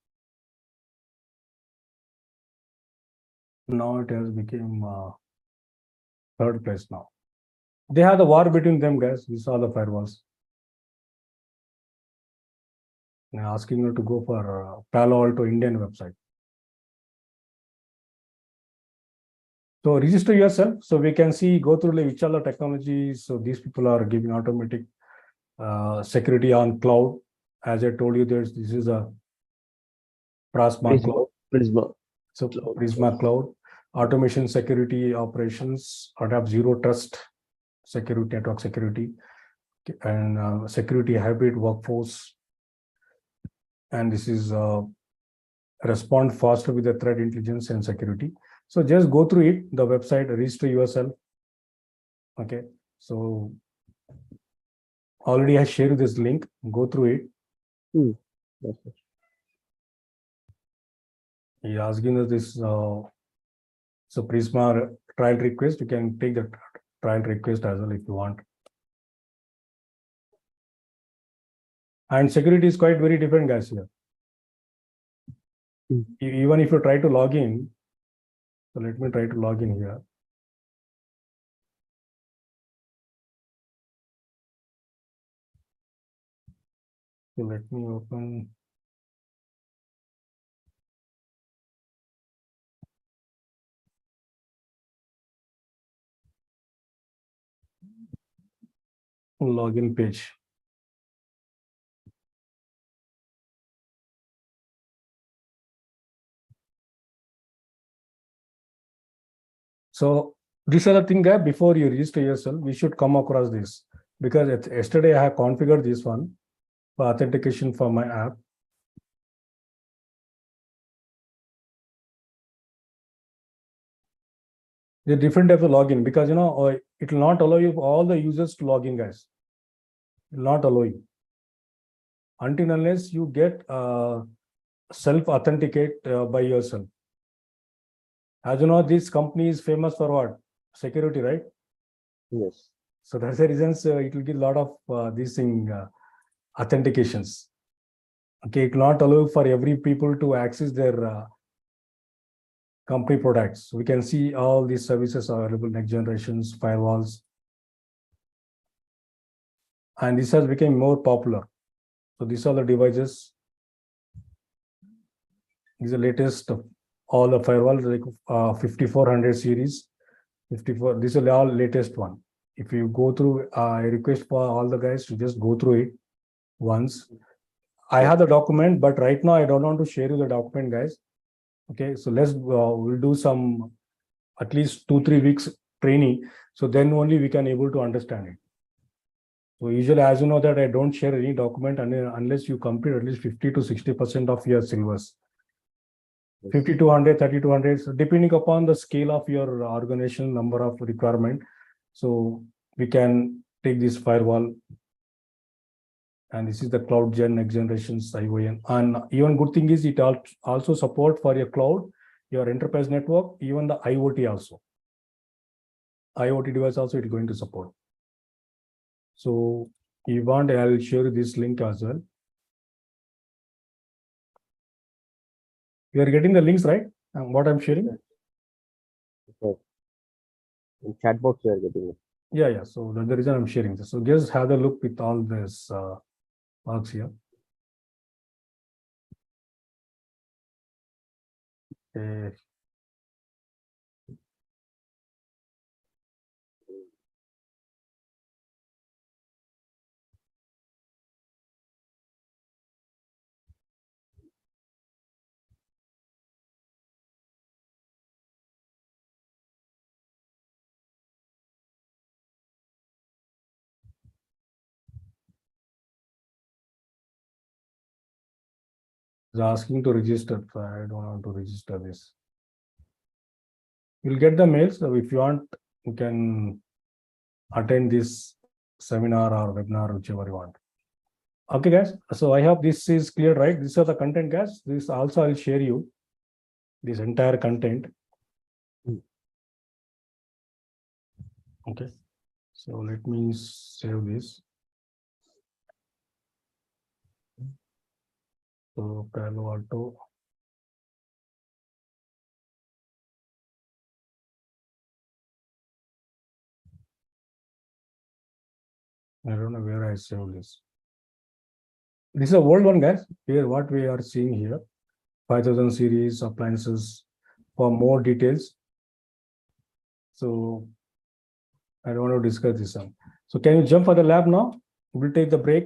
A: Now it has become 3rd place now. They have the war between them, guys. These are the firewalls. They're asking you to go for Palo Alto Indian website. So register yourself, so we can see, go through like which are the technologies. So these people are giving automatic security on cloud. As I told you, this is a Prisma Cloud.
C: Prisma.
A: So Prisma Cloud, automation security operations, adapt zero trust security, network security, and security hybrid workforce. And this is respond faster with the threat intelligence and security. So just go through it, the website, register yourself. Okay, so already I shared this link, go through it. He's asking us this, so Prisma trial request, you can take the trial request as well if you want. And security is quite very different, guys, here. Even if you try to log in, so let me try to log in here. So let me open. login page. So these are the things that before you register yourself, we should come across this, because yesterday I have configured this one for authentication for my app. The different type of login, because it will not allow you all the users to log in, guys. It will not allow you until unless you get self authenticate by yourself. As you know, this company is famous for what? Security, right?
C: Yes.
A: So that's the reason it will give a lot of these thing authentications. Okay, it will not allow for every people to access their company products. We can see all these services are available, next generations, firewalls. And this has become more popular. So these are the devices. These are latest all the firewalls, like 5400 series, 54. This is all latest one. If you go through, I request for all the guys to just go through it once. I have the document, but right now I don't want to share you the document, guys. Okay, so we'll do some at least 2-3 weeks training. So then only we can able to understand it. So usually, as you know, that I don't share any document unless you complete at least 50 to 60% of your syllabus. 50 to 100, 30 to 100, so depending upon the scale of your organization, number of requirement. So we can take this firewall. And this is the cloud gen next generations ION. And even good thing is it also support for your cloud, your enterprise network, even the IoT also. IoT device also it is going to support. So if you want, I'll share this link as well. You are getting the links, right? What I'm sharing?
C: Okay. In chat box you are getting it.
A: Yeah. So that's the reason I'm sharing this. So just have a look with all this marks here. Okay. It's asking to register. So I don't want to register this. You'll get the mails. So if you want, you can attend this seminar or webinar, whichever you want. Okay, guys. So I hope this is clear, right? These are the content, guys. This also I'll share you this entire content. Okay. So let me save this. So Palo Alto. I don't know where I saved this. This is a old one, guys. Here, what we are seeing here, 5000 series appliances. For more details, so I don't want to discuss this one. So can you jump for the lab now? We'll take the break.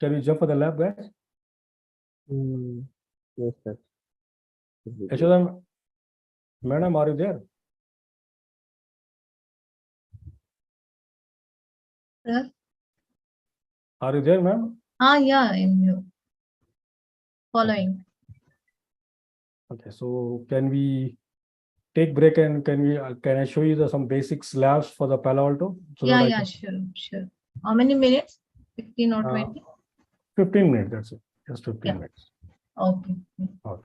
A: Can you jump for the lab, guys?
C: Yes, sir.
A: Yashoda, madam, are you there?
B: Sir?
A: Are you there, ma'am?
B: Yeah, I'm following.
A: Okay, so can we take break and can I show you some basic labs for the Palo Alto? So that I
B: Yeah,
A: can-
B: sure. How many minutes? 15 or 20?
A: 15 minutes, that's it. Just 15
B: Yeah.
A: minutes.
B: Okay.
A: Okay.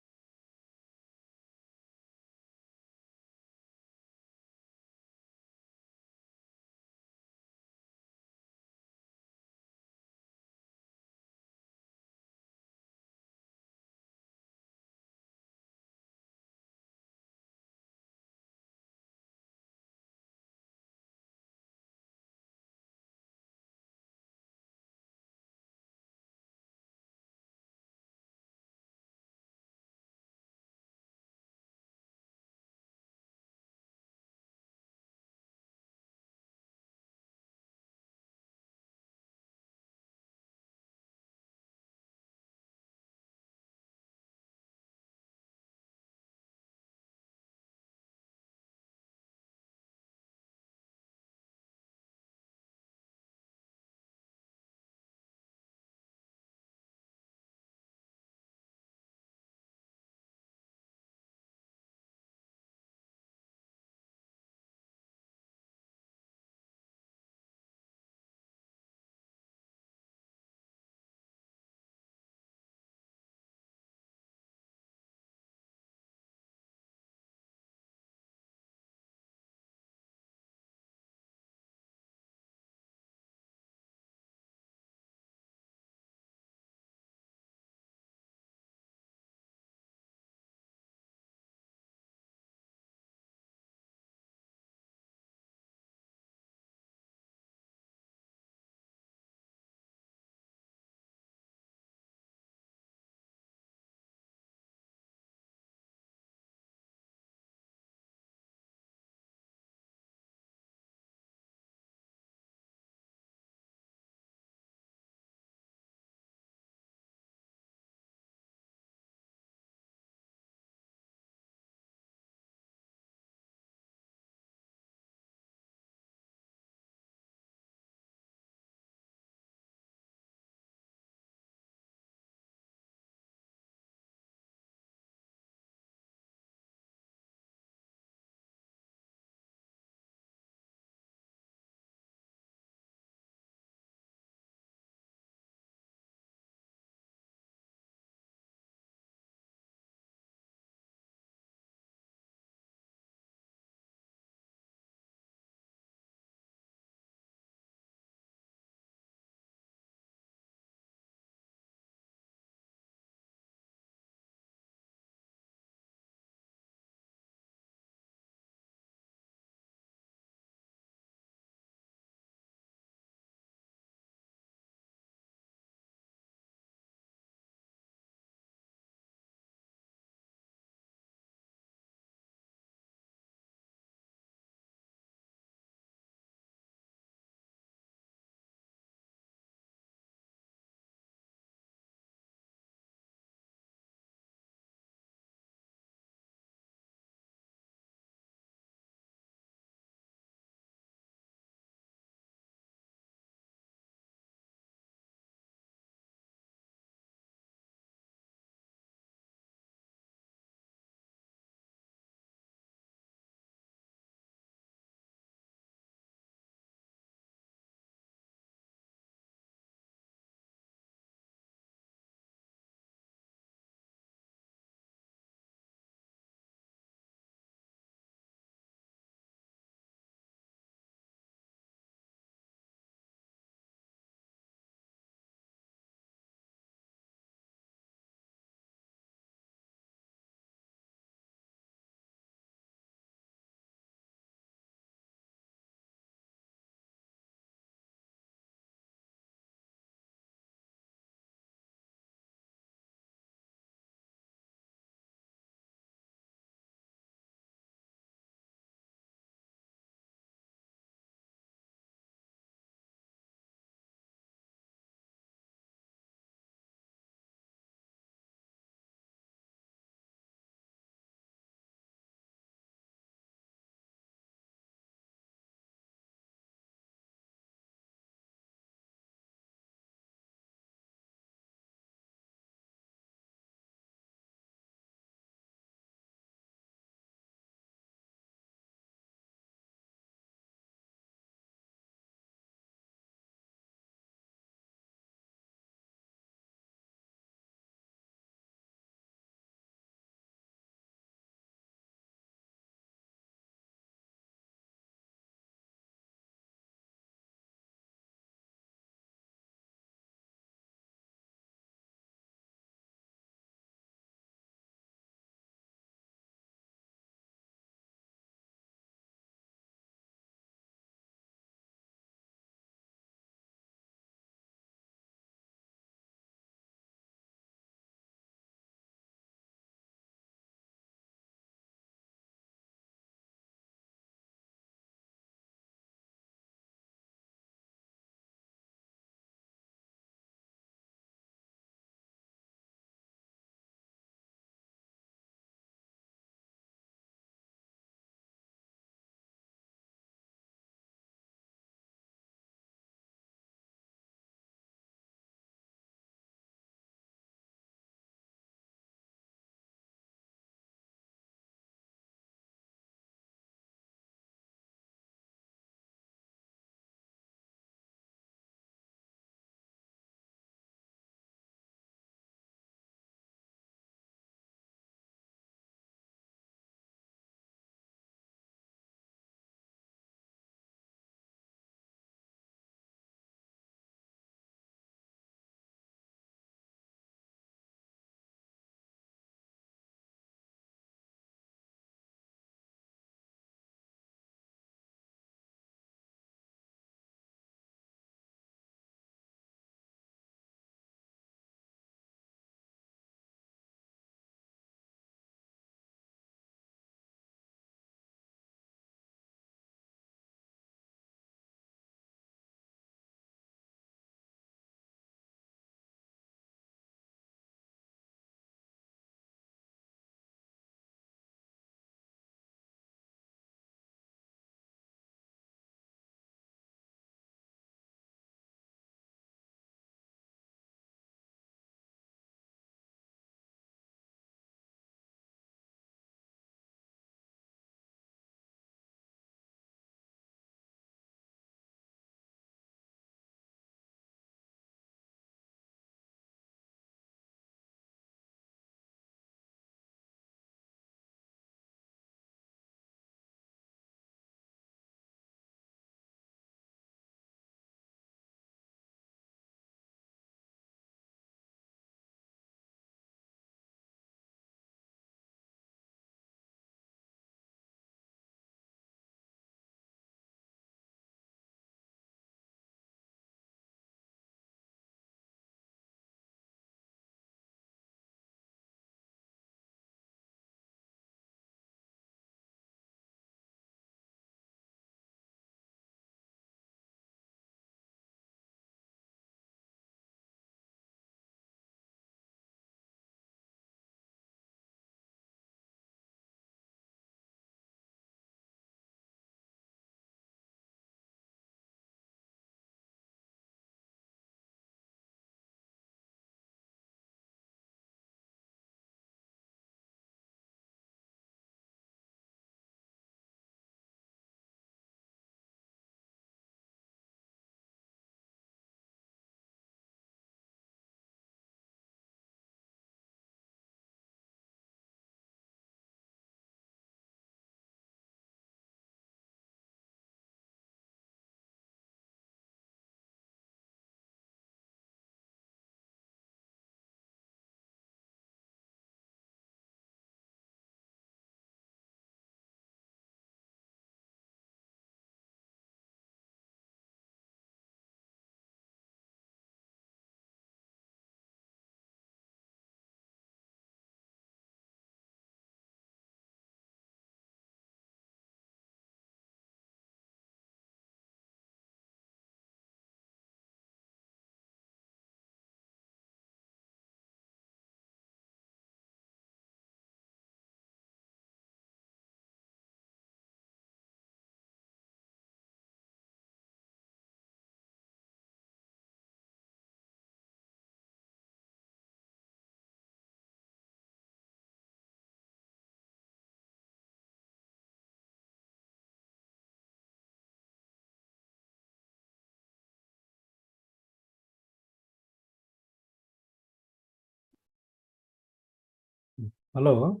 A: Hello.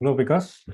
A: Hello, Vikas.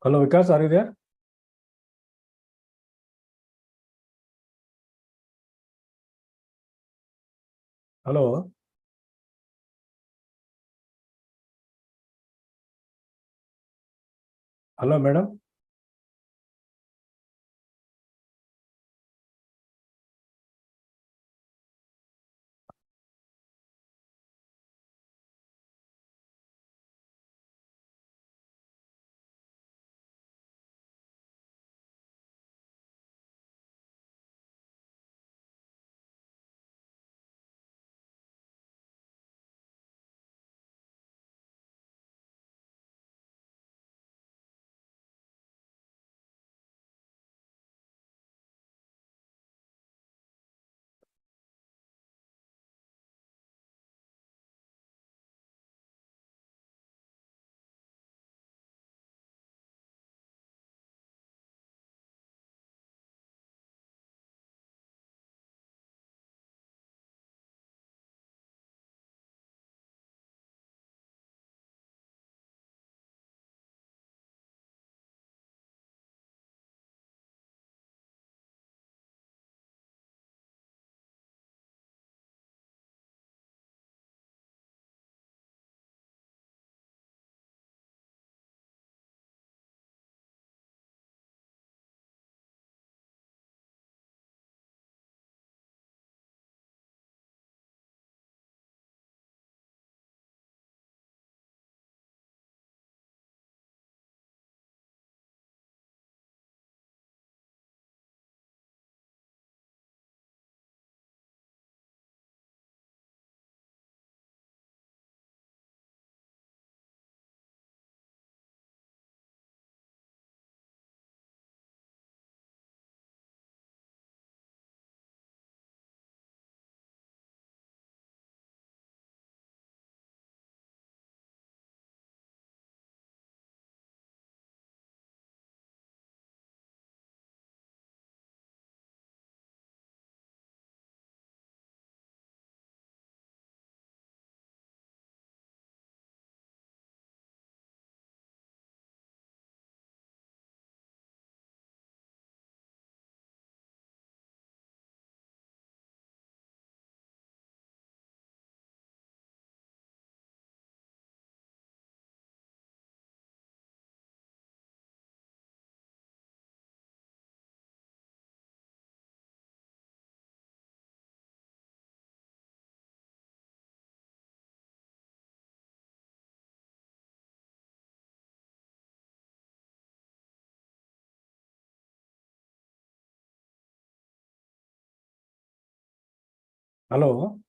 A: Hello, Vikas, are you there? Hello. Hello, madam. Hello.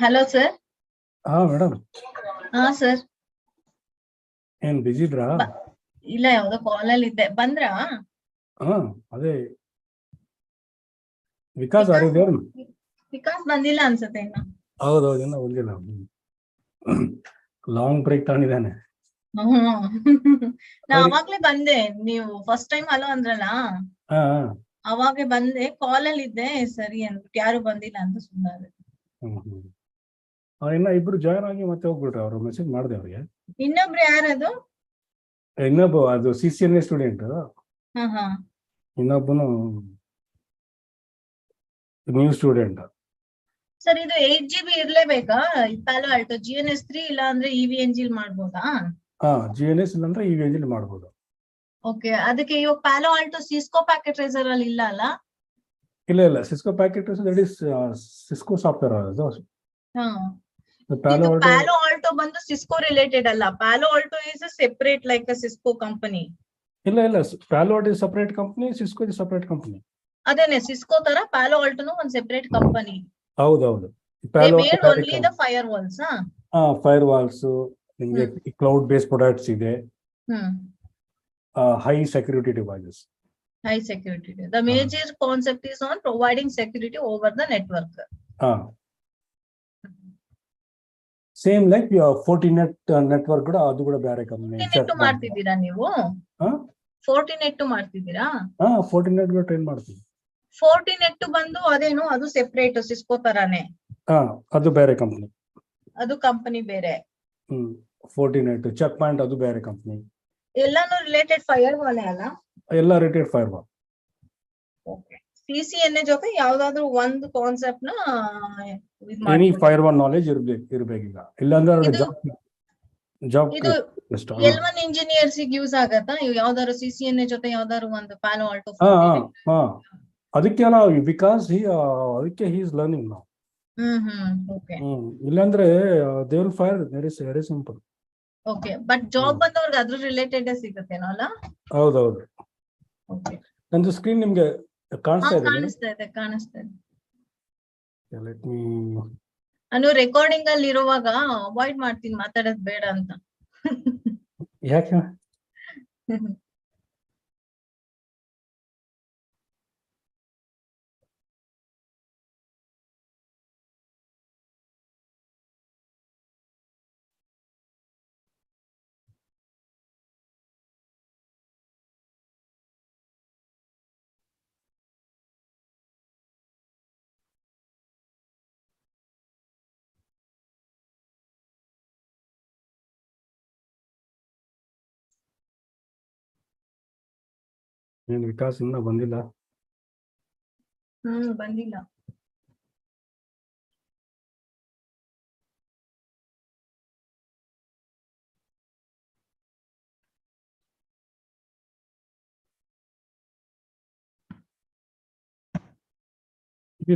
B: Hello, sir.
A: Madam.
B: Sir.
A: ಏನ್ busy ಇದ್ರಾ?
B: ಇಲ್ಲ, ಯಾವ್ದೋ ಕಾಲ್ ಅಲ್ಲಿ ಇದ್ದೆ. ಬಂದ್ರಾ?
A: ಅದೇ Vikas are you there?
B: Vikas ಬಂದಿಲ್ಲ ಅನ್ಸುತ್ತೆ ಇನ್ನ.
A: ಹೌದೌದು, ಇನ್ನ ಬಂದಿಲ್ಲ. ಲಾಂಗ್ ಬ್ರೇಕ್ ತಗೊಂಡಿದ್ದಾನೆ.
B: ನಾ ಅವಾಗ್ಲೇ ಬಂದೆ, ನೀವು ಫಸ್ಟ್ ಟೈಮ್ ಹಲೋ ಅಂದ್ರಲ್ಲ, ಅವಾಗ ಬಂದೆ ಕಾಲ್ ಅಲ್ಲಿ ಇದ್ದೆ ಸರಿ ಅಂದ್ಬಿಟ್ಟು ಯಾರು ಬಂದಿಲ್ಲ ಅಂತ ಸುಮ್ಮನೆ.
A: ಇನ್ನ ಇಬ್ರು ಜಾಯ್ನ್ ಆಗಿ ಮತ್ತೆ ಹೋಗ್ಬಿಟ್ರೆ ಅವ್ರು ಮೆಸೇಜ್ ಮಾಡಿದೆ ಅವ್ರಿಗೆ.
B: ಇನ್ನೊಬ್ರು ಯಾರದು?
A: ಇನ್ನೊಬ್ಬ ಅದು CCNA ಸ್ಟೂಡೆಂಟ್,
B: ಹಾ ಹಾ.
A: ಇನ್ನೊಬ್ಬನು ನ್ಯೂ ಸ್ಟೂಡೆಂಟ್.
B: ಸರ್ ಇದು 8GB ಇರ್ಲೇಬೇಕಾ? ಪ್ಯಾಲೋ ಆಲ್ಟೋ GNS 3 ಇಲ್ಲ ಅಂದ್ರೆ EVNG ಮಾಡ್ಬೋದಾ?
A: GNS ಇಲ್ಲಾಂದ್ರೆ EVNG ಮಾಡ್ಬೋದು.
B: ಓಕೆ, ಅದಕ್ಕೆ ಇವಾಗ Palo Alto Cisco packet tracer ಅಲ್ಲಿ ಇಲ್ಲ ಅಲ್ಲ?
A: ಇಲ್ಲ Cisco packet that is Cisco software ಅದು.
B: ಹಾ.
A: ಪ್ಯಾಲೋ
B: ಇದು
A: ಆಲ್ಟೋ
B: ಪ್ಯಾಲೋ ಆಲ್ಟೋ ಬಂದು ಸಿಸ್ಕೋ ರಿಲೇಟೆಡ್ ಅಲ್ಲ. Palo Alto is separate like a Cisco company.
A: ಇಲ್ಲ Palo Alto is separate company, Cisco is separate company.
B: ಅದೇನೆ ಸಿಸ್ಕೋ ತರ ಪ್ಯಾಲೋ ಆಲ್ಟೋನು ಒಂದು ಸೆಪರೇಟ್ ಕಂಪನಿ.
A: ಹೌದು.
B: They made only the firewalls.
A: Firewalls, ನಿಮಗೆ cloud base products ಇದೆ, high security devices.
B: High security. The major concept is on providing security over the network.
A: Same like Fortinet network ಕೂಡ ಅದು ಕೂಡ ಬೇರೆ company.
B: Fortinet ಮಾಡ್ತಿದ್ದೀರಾ ನೀವು? Fortinet ಮಾಡ್ತಿದ್ದೀರಾ?
A: Fortinet ಕೂಡ ಟ್ರೈನ್ ಮಾಡ್ತೀವಿ.
B: Fortinet ಬಂದು ಅದೇನು ಅದು ಸೆಪರೇಟ್ ಸಿಸ್ಕೋ ತರಾನೇ?
A: ಅದು ಬೇರೆ ಕಂಪನಿ.
B: ಅದು ಕಂಪನಿ ಬೇರೆ.
A: Fortinet, ಚೆಕ್ ಪಾಯಿಂಟ್ ಅದು ಬೇರೆ ಕಂಪನಿ.
B: ಎಲ್ಲಾನು ರಿಲೇಟೆಡ್ ಫೈರ್ವಾಲ್ ಅಲ್ಲ?
A: ಎಲ್ಲ ರಿಲೇಟೆಡ್ ಫೈರ್ವಾಲ್.
B: ಓಕೆ. CCNA ಜೊತೆ ಯಾವ್ದಾದ್ರು ಒಂದು ಕಾನ್ಸೆಪ್ಟ್ ನ
A: ಎನಿ ಫೈರ್ವಾಲ್ ನಾಲೆಜ್ ಇರ್ಬೇಕೀಗ, ಇಲ್ಲಾಂದ್ರೆ ಜಾಬ್
B: ಇದು L1 ಇಂಜಿನಿಯರ್ಸ್ ಯೂಸ್ ಆಗತ್ತಾ? ಯಾವ್ದಾದ್ರು CCNA ಜೊತೆ ಯಾವ್ದಾದ್ರು ಒಂದು ಪ್ಯಾಲೋ ಆಲ್ಟೋ?
A: ಅದಕ್ಕೆ ಅಲ್ಲ, ಬಿಕಾಸ್ ಅದಕ್ಕೆ ಹಿ ಇಸ್ ಲರ್ನಿಂಗ್ ನಾವು.
B: ಓಕೆ.
A: ಇಲ್ಲಾಂದ್ರೆ they will fire. Very simple.
B: Okay, but job ಬಂದವ್ರಿಗೆ ಅದ್ರ ರಿಲೇಟೆಡ್ ಸಿಗುತ್ತೇನೋ ಅಲ್ಲ?
A: ಹೌದು.
B: ಓಕೆ.
A: ನಂದು ಸ್ಕ್ರೀನ್ ನಿಮ್ಗೆ ಕಾಣಿಸ್ತಾ ಇದೆ?
B: ಕಾಣಿಸ್ತಾ ಇದೆ.
A: Let me.
B: ನಾನು ರೆಕಾರ್ಡಿಂಗ್ ಅಲ್ಲಿ ಇರುವಾಗ ಅವಾಯ್ಡ್ ಮಾಡ್ತೀನಿ, ಮಾತಾಡೋದು ಬೇಡ ಅಂತ.
A: ಯಾಕೆ? ಏನು ವಿಕಾಸ್ ಇನ್ನ ಬಂದಿಲ್ಲ?
B: ಬಂದಿಲ್ಲ.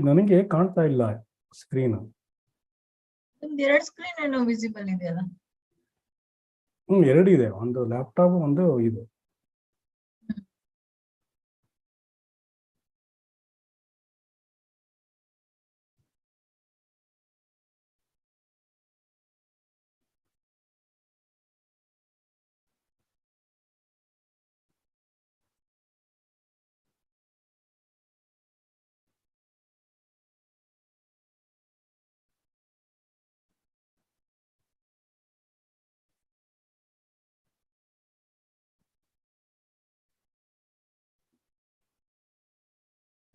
A: ನನಗೆ ಕಾಣ್ತಾ ಇಲ್ಲ ಸ್ಕ್ರೀನ್.
B: ಎರಡು ಸ್ಕ್ರೀನ್ ಏನೋ ವಿಸಿಬಲ್ ಇದೆಯಲ್ಲ?
A: ಎರಡು ಇದೆ, ಒಂದು ಲ್ಯಾಪ್ಟಾಪ್, ಒಂದು ಇದು.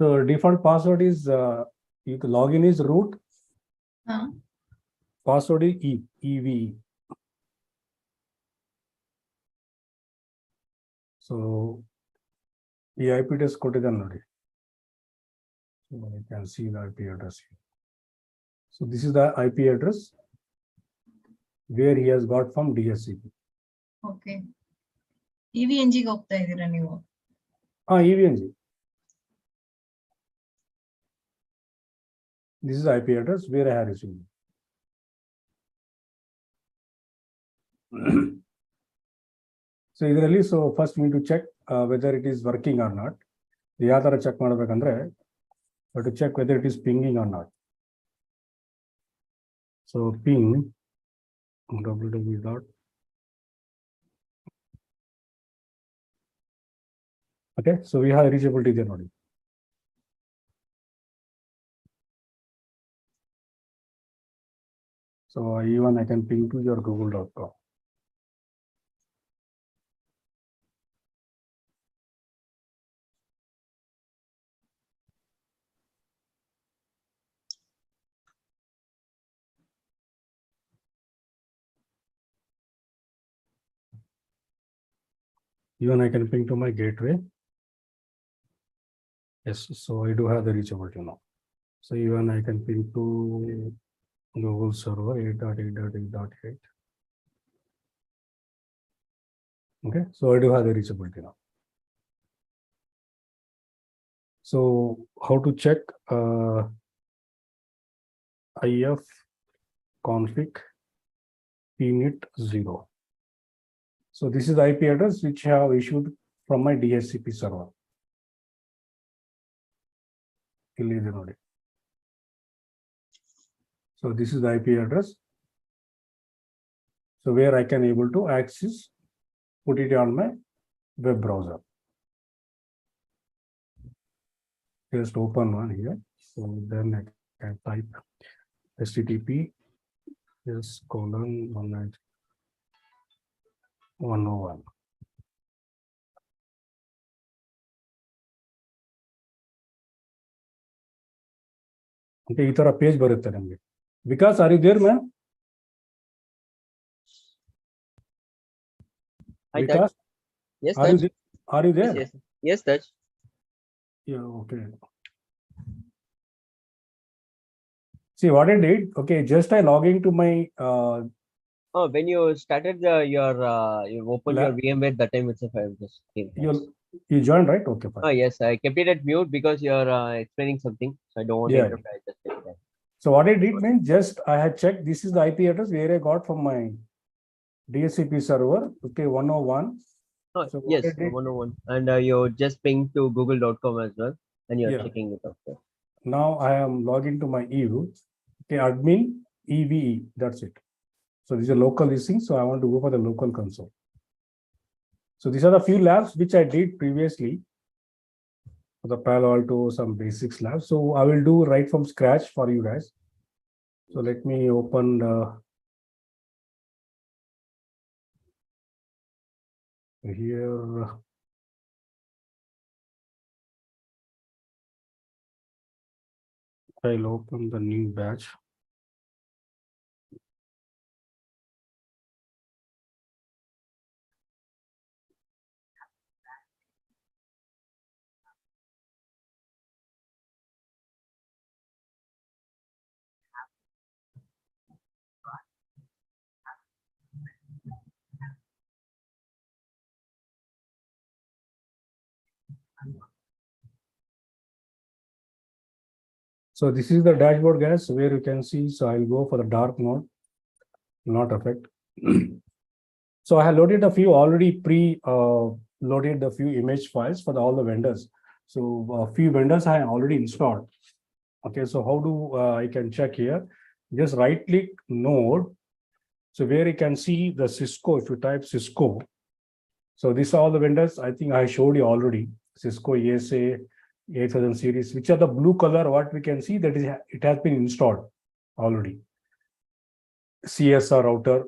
A: So default password is login is root. Password is EVE. So the IP address ಕೊಟ್ಟಿದ್ದಾನೆ ನೋಡಿ. So you can see the IP address here. So this is the IP address where he has got from DSCP.
B: Okay. EVNG ಗೆ ಹೋಗ್ತಾ ಇದ್ದೀರಾ ನೀವು?
A: EVNG. This is IP address where I have received. So ಇದರಲ್ಲಿ first we need to check whether it is working or not. ಯಾವ ತರ check ಮಾಡಬೇಕಂದ್ರೆ, to check whether it is pinging or not. So ping www. Okay, so we have reachability there ನೋಡಿ. So even I can ping to your google.com. Even I can ping to my gateway. Yes, so I do have the reachability now. So even I can ping to Google server 8.8.8.8. Okay, so I do have the reachability now. So how to check IF config pnet 0. So this is the IP address which I have issued from my DHCP server. So this is the IP address. So where I can able to access, put it on my web browser. Just open one here. So then I can type HTTP :101. Okay, ಈ ತರ page ಬರುತ್ತೆ ನಮಗೆ. Vikas, are you there, man?
C: Hi,
A: Vikas,
C: Taj. Yes,
A: are you
C: Taj.
A: there? Are you there?
C: Yes, yes, Taj.
A: Yeah, okay. See what I did. Okay, just I log into my
C: Oh, when you started you opened your
A: lab.
C: VMware that time itself, I just came.
A: You joined, right? Okay, fine.
C: Oh, yes, I kept it at mute because you're explaining something, so I don't want to
A: Yeah.
C: interrupt. I just kept that.
A: So what I did means just I had checked. This is the IP address where I got from my DHCP server. Okay, 101.
C: Oh,
A: So what
C: yes,
A: I did,
C: 101. And you just pinged to google.com as well, and you're
A: Yeah.
C: checking it out there.
A: now I am logging to my EU. Okay, admin EVE. That's it. So this is a local listing. So I want to go for the local console. So these are the few labs which I did previously for the Palo Alto, some basics labs. So I will do right from scratch for you guys. So let me open here. I'll open the new batch. So this is the dashboard, guys, where you can see. So I'll go for the dark mode, not affect. So I have loaded a few already loaded the few image files for all the vendors. So a few vendors I have already installed. Okay, so how do I can check here? Just right click node. So where you can see the Cisco, if you type Cisco. So these are all the vendors. I think I showed you already. Cisco ESA 8000 series, which are the blue color, what we can see that is it has been installed already. CSR router,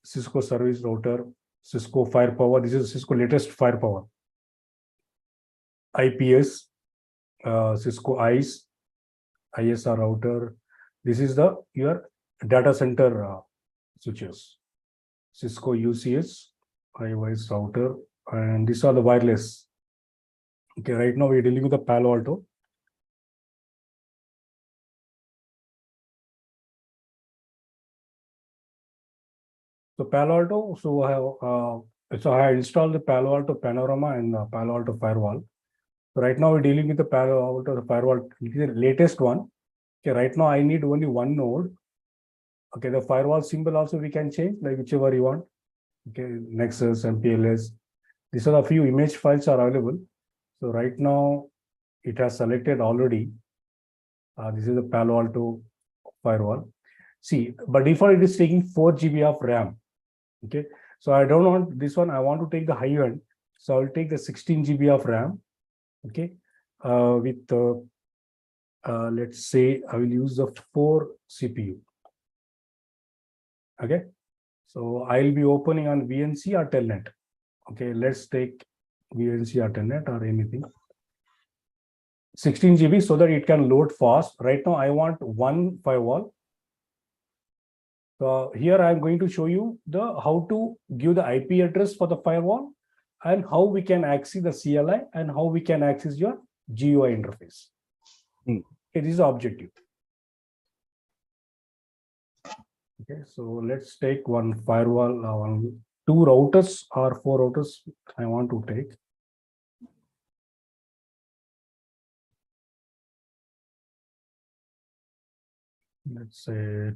A: Cisco service router, Cisco Firepower. This is Cisco latest Firepower. IPS, Cisco ICE, ISR router. This is your data center switches. Cisco UCS, iOS router, and these are the wireless. Okay, right now we're dealing with the Palo Alto. So Palo Alto, so I have installed the Palo Alto Panorama and Palo Alto Firewall. So right now we're dealing with the Palo Alto Firewall, the latest one. Okay, right now I need only one node. Okay, the firewall symbol also we can change, like whichever you want. Okay, Nexus, MPLS. These are a few image files are available. So right now it has selected already. This is the Palo Alto Firewall. See, by default it is taking 4 GB of RAM. Okay, so I don't want this one. I want to take the high end. So I'll take the 16 GB of RAM. Okay, with let's say I will use the 4 CPU. Okay, so I'll be opening on VNC or Telnet. Okay, let's take VNC or Telnet or anything. 16 GB so that it can load fast. Right now I want one firewall. So here I'm going to show you how to give the IP address for the firewall and how we can access the CLI and how we can access your GUI interface. It is the objective. Okay, so let's take one firewall, two routers or four routers I want to take. Let's say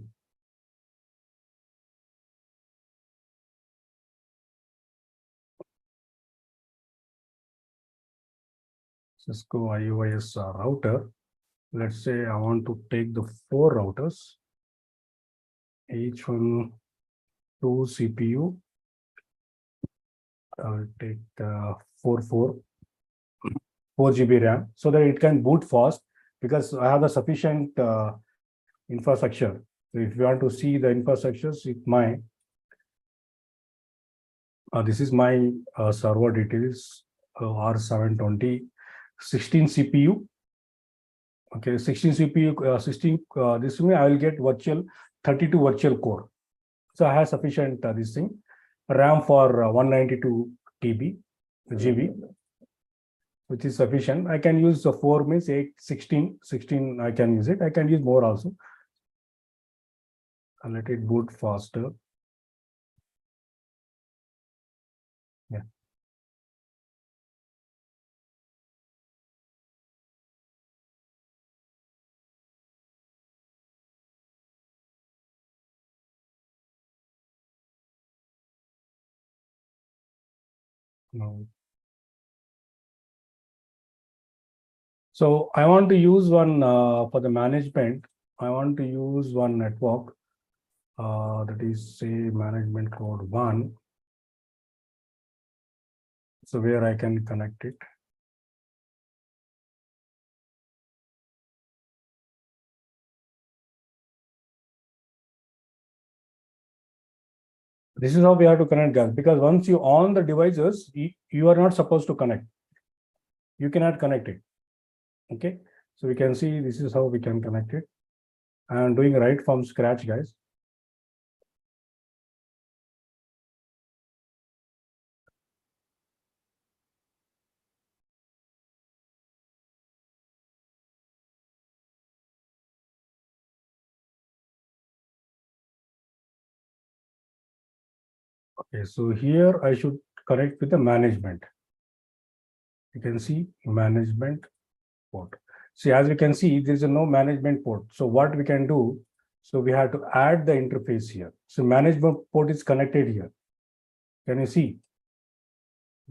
A: Cisco IOS router. Let's say I want to take the four routers, each one 2 CPU. I'll take 4 GB RAM so that it can boot fast, because I have the sufficient infrastructure. So if you want to see the infrastructures, this is my server details, R720, 16 CPU. Okay, 16 CPU, 16. This way I will get 32 virtual core. So I have sufficient this thing. RAM for 192 GB, which is sufficient. I can use 4 means 8, 16 I can use it. I can use more also. I'll let it boot faster. Yeah. No. So I want to use one for the management. I want to use one network that is, say, management code 1. So where I can connect it. This is how we have to connect, guys, because once you on the devices, you are not supposed to connect. You cannot connect it. Okay, so we can see this is how we can connect it. I'm doing right from scratch, guys. Okay, so here I should connect with the management. You can see management port. See, as we can see, there is no management port. So what we can do, so we have to add the interface here. So management port is connected here. Can you see?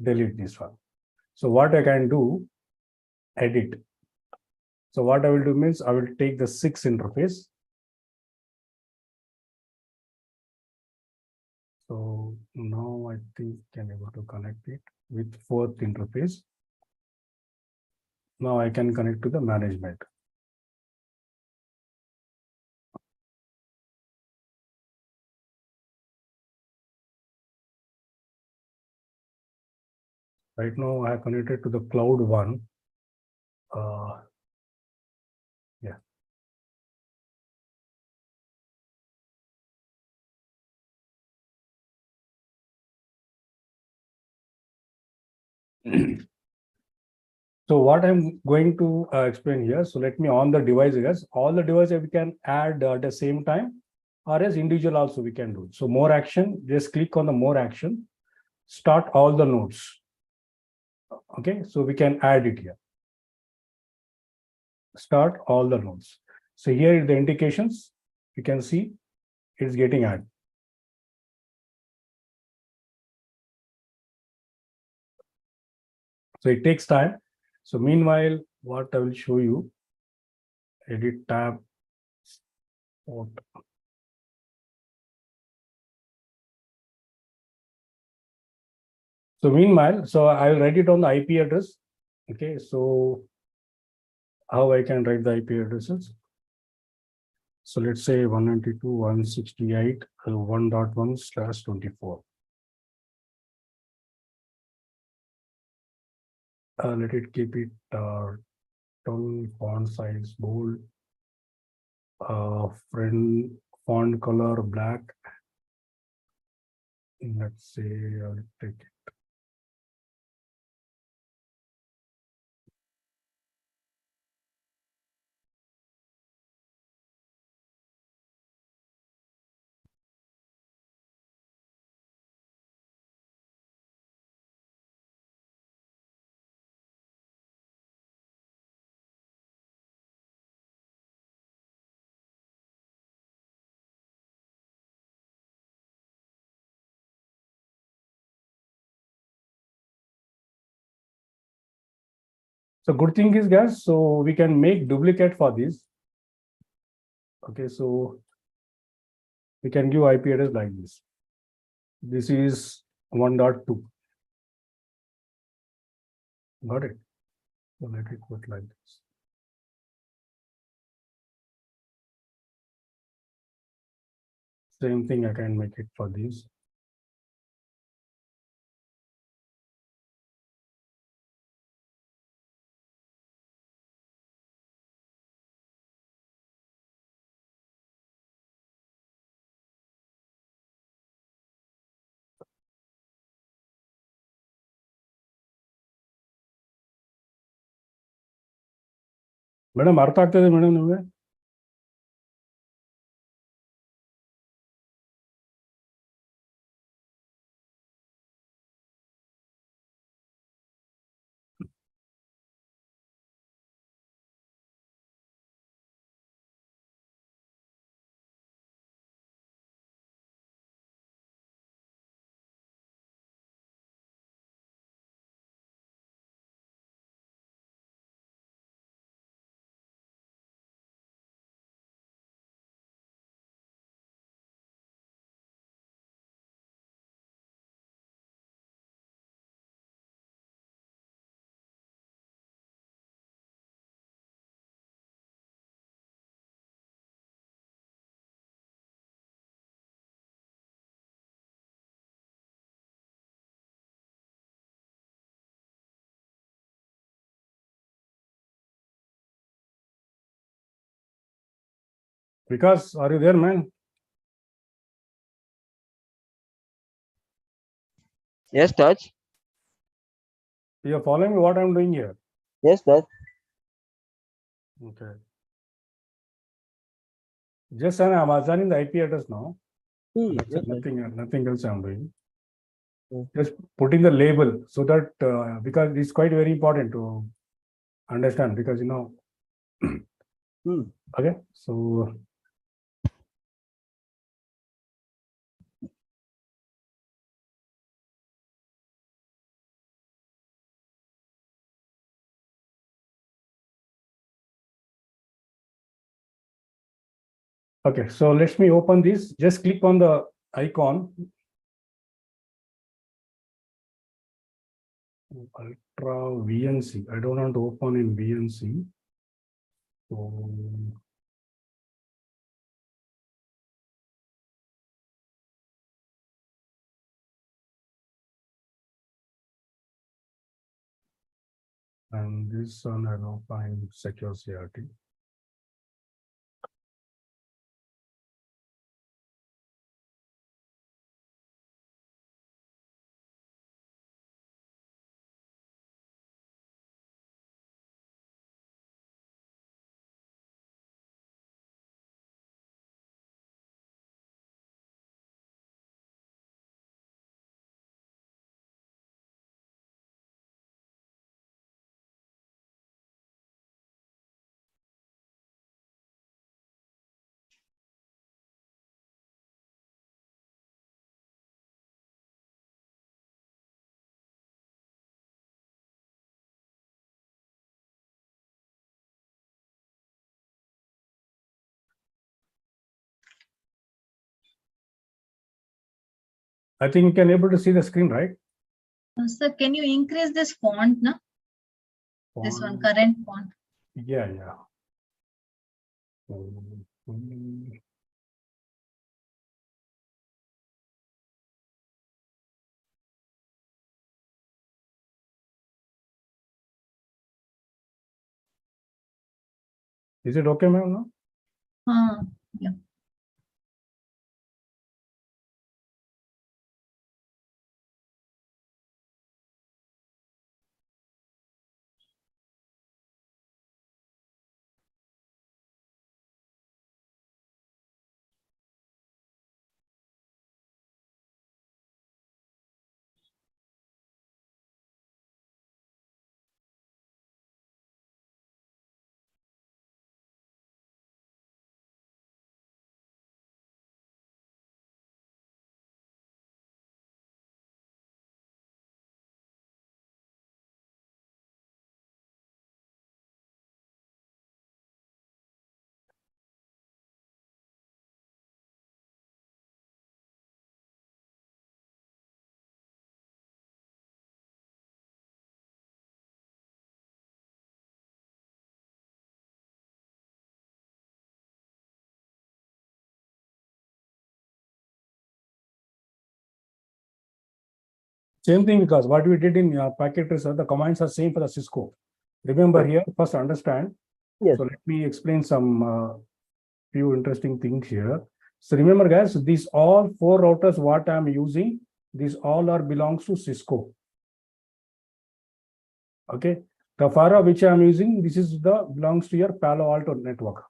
A: Delete this one. So what I can do, edit. So what I will do means I will take the 6 interface. So now I think I'm able to connect it with 4th interface. Now I can connect to the management. Right now I have connected to the cloud 1. Yeah. So what I'm going to explain here. So let me on the devices. All the devices we can add at the same time, or as individual also we can do. So more action, just click on the more action, start all the nodes. Okay, so we can add it here. Start all the nodes. So here is the indications. You can see it's getting added. So it takes time. So meanwhile, what I will show you, edit tab. So meanwhile, so I will write it on the IP address. Okay, so how I can write the IP addresses? So let's say 192.168.1.1/24. Let it keep it tone, font size, bold, font color black. Let's say I'll take it So good thing is, guys, so we can make duplicate for this. Okay, so we can give IP address like this. This is 1.2. Got it? So let it put like this. Same thing, I can make it for this. Madam, ಅರ್ಥ ಆಗ್ತದೆ madam ನಿಮಗೆ? Because are you there, man?
C: Yes, Touch.
A: You are following what I'm doing here.
C: Yes, Touch.
A: Okay. Just I'm assigning the IP address now. That's
C: Yes,
A: it, nothing else I'm doing.
C: Hmm.
A: Just putting the label so that because it's quite very important to understand, because you know. Okay, so okay, so let me open this. Just click on the icon. Ultra VNC. I don't want to open in VNC. So and this one I will open secure CRT. I think you can able to see the screen, right?
B: Sir, can you increase this font, no? This one, current font.
A: Yeah. Is it okay, ma'am? No?
B: Yeah.
A: Same thing, because what we did in packet tracer, the commands are same for the Cisco. Remember here, first understand.
C: Yes.
A: So let me explain some few interesting things here. So remember, guys, these all 4 routers what I'm using, these all are belongs to Cisco. Okay, the firewall which I'm using, this is the belongs to your Palo Alto network.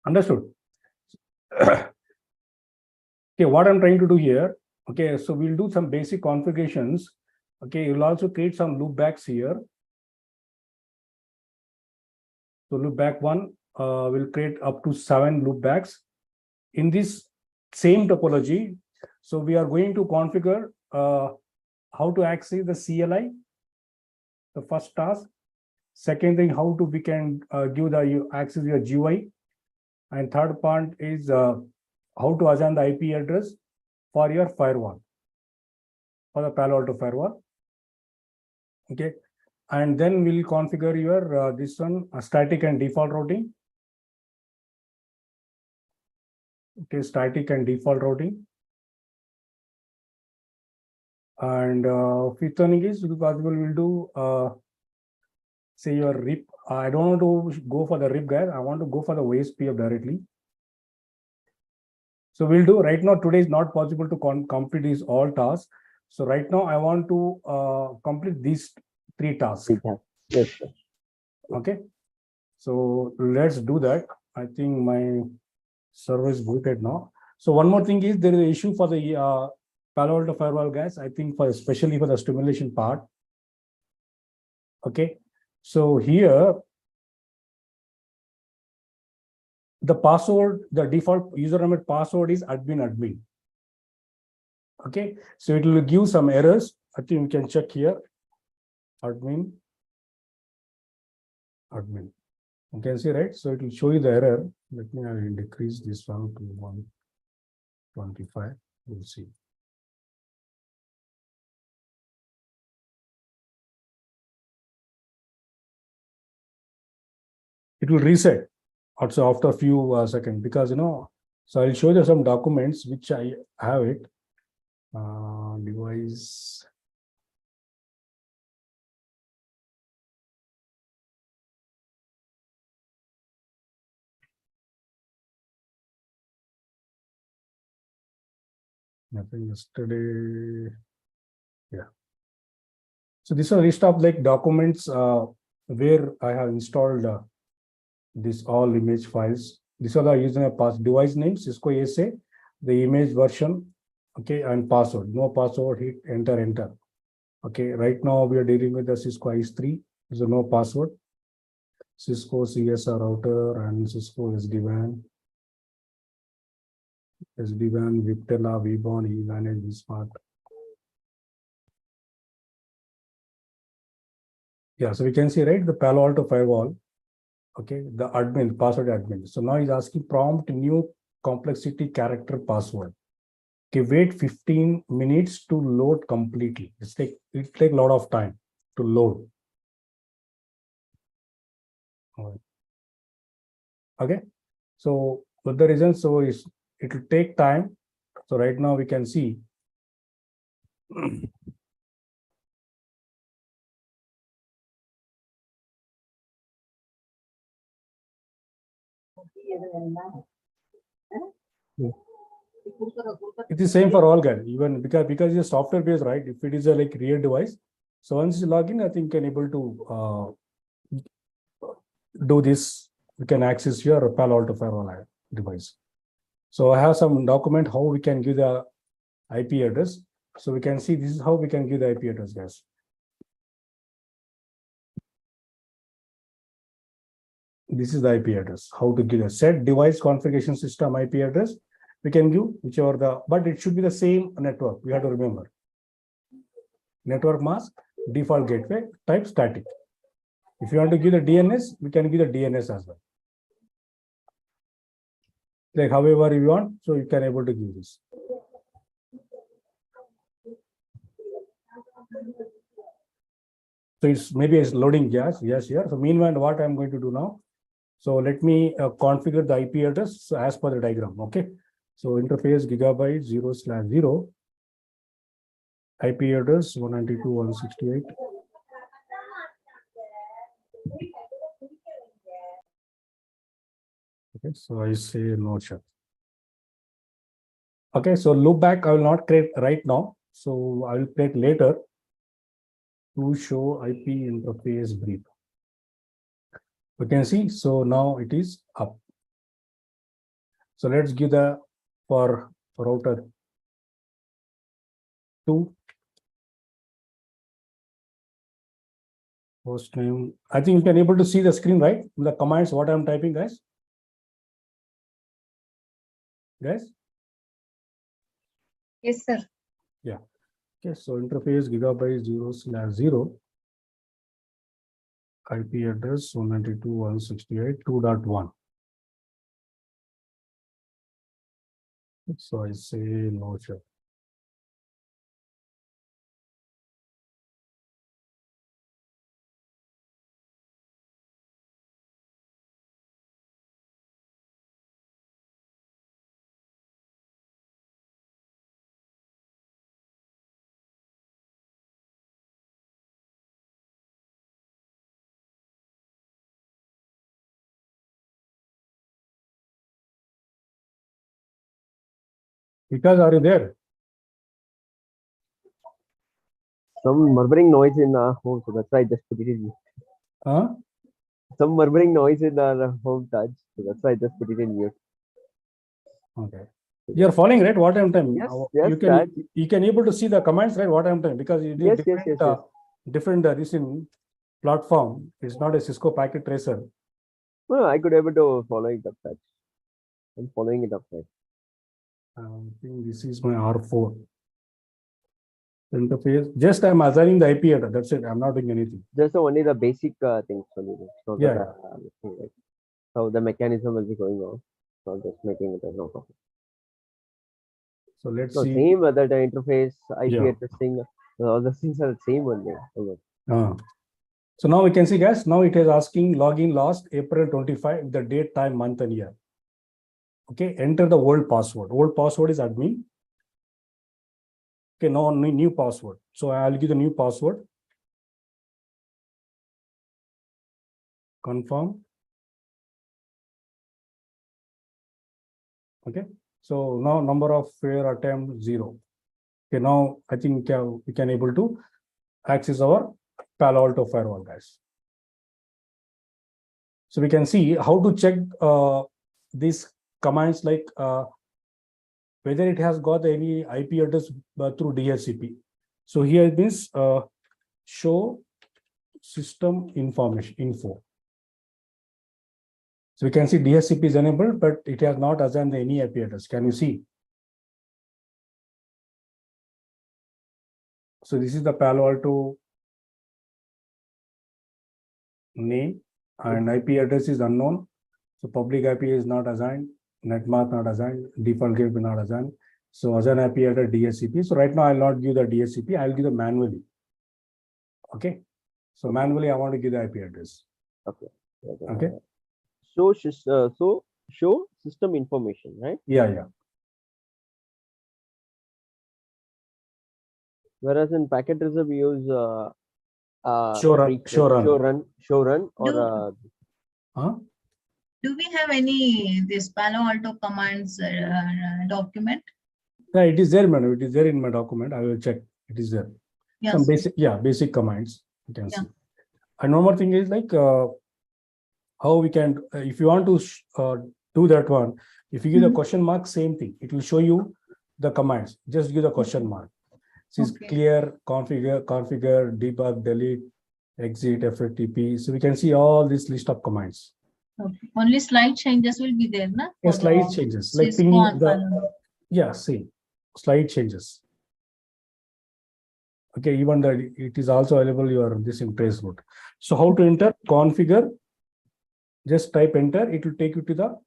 A: Understood? Okay, what I'm trying to do here. Okay, so we'll do some basic configurations. Okay, you'll also create some loopbacks here. So loopback 1 will create up to 7 loopbacks. In this same topology, so we are going to configure how to access the CLI, the first task. Second thing, how to we can give the access your GUI, and third part is how to assign the IP address for your firewall, for the Palo Alto firewall. Okay, and then we'll configure your this one static and default routing. Okay, static and default routing. And fifth one is possible we'll do say your RIP. I don't want to go for the RIP, guys. I want to go for the OSPF directly. So we'll do right now. Today is not possible to complete these all tasks. So right now I want to complete these 3 tasks.
C: Yes, sir.
A: Okay. So let's do that. I think my server is booted now. So one more thing is there is an issue for the Palo Alto firewall, guys. I think for especially for the stimulation part. Okay. So here, the password, the default username password is admin. Okay, so it will give some errors. I think we can check here. Admin. You can see, right? So it will show you the error. Let me decrease this one to 125. We'll see. It will reset also after a few seconds, because so I'll show you some documents which I have it. Device. Nothing yesterday. Yeah. So this is a list of like documents where I have installed this all image files. These are the user pass device name, Cisco ASA, the image version, okay, and password. No password, hit enter. Okay, right now we are dealing with the Cisco IS3. There's no password. Cisco CSR router and Cisco SD-WAN. SD-WAN, Viptela, VBON, eManage, vSmart. Yeah, so we can see, right, the Palo Alto firewall. Okay, the admin, password admin. So now he's asking prompt new complexity character password. Okay, wait 15 minutes to load completely. It take a lot of time to load. Okay, so for the reason, so it will take time. So right now we can see. It is same for all guys, even because it's software based, right? If it is a like real device, so once you log in, I think you can able to do this. You can access your Palo Alto firewall device. So I have some document how we can give the IP address. So we can see this is how we can give the IP address, guys. This is the IP address. How to give a set device configuration system IP address. We can give whichever but it should be the same network. We have to remember. Network mask, default gateway, type static. If you want to give the DNS, we can give the DNS as well. Like however you want, so you can able to give this. So it's maybe it's loading, yes, here. So meanwhile, what I'm going to do now? So let me configure the IP address as per the diagram. Okay. So interface gigabyte 0/0 IP address 192.168. Okay, so I say no check. Okay, so loop back I will not create right now. So I will create later to show IP interface brief. You can see, so now it is up. So let's give the for router 2 host name. I think you can able to see the screen, right? The commands, what I'm typing, guys. Guys?
B: Yes, sir.
A: Okay, so interface gigabyte 0/0 IP address 192.168.2.1. So I say no check. Because are you there?
C: Some murmuring noise in our home, so that's why I just put it in.
A: Huh?
C: Some murmuring noise in our home touch, so that's why I just put it in mute.
A: Okay. You're following, right? What I'm telling.
C: Yes, yes,
A: you can able to see the commands, right? What I'm telling, because it is
C: Yes,
A: different,
C: yes.
A: different this in platform. It's not a Cisco packet tracer.
C: No, I could able to follow it up touch. I'm following it up touch.
A: I think this is my R4 interface. Just I'm assigning the IP address. That's it. I'm not doing anything.
C: Just only the basic things only. So
A: Yeah,
C: that, like, how the mechanism will be going on. So I'm just making it as no problem.
A: So let's
C: So
A: see.
C: same that the interface, IP
A: Yeah.
C: addressing, all the things are the same only.
A: So now we can see, guys, now it is asking login last April 25 with the date, time, month, and year. Okay, enter the old password. Old password is admin. Okay, now new password. So I'll give the new password. Confirm. Okay, so now number of fair attempt 0. Okay, now I think we can able to access our Palo Alto Firewall, guys. So we can see how to check these commands, like whether it has got any IP address through DHCP. So here it means show system information info. So we can see DHCP is enabled, but it has not assigned any IP address. Can you see? So this is the Palo Alto name, and IP address is unknown. So public IP is not assigned, netmask not assigned, default gateway not assigned. So assign IP address DHCP. So right now I'll not give the DHCP, I'll give the manually. Okay. So manually I want to give the IP address.
C: Okay.
A: Okay.
C: So show system information, right?
A: Yeah.
C: Whereas in packet tracer we use
A: Show run
C: or
A: huh?
B: Do we have any this Palo Alto commands document?
A: Yeah, it is there, madam. It is there in my document. I will check. It is there.
B: Yes.
A: Some basic commands you can see.
B: Yeah.
A: And one more thing is like how we can, if you want to do that one, if you give the question mark, same thing. It will show you the commands. Just give the question mark. This is clear, configure, debug, delete, exit, FTP. So we can see all this list of commands.
B: Okay. Only slide changes will be there, na?
A: Yeah, slide changes. Like pinging same slide changes. Okay, even that it is also available your this in traceroute. So how to enter configure? Just type enter. It will take you to the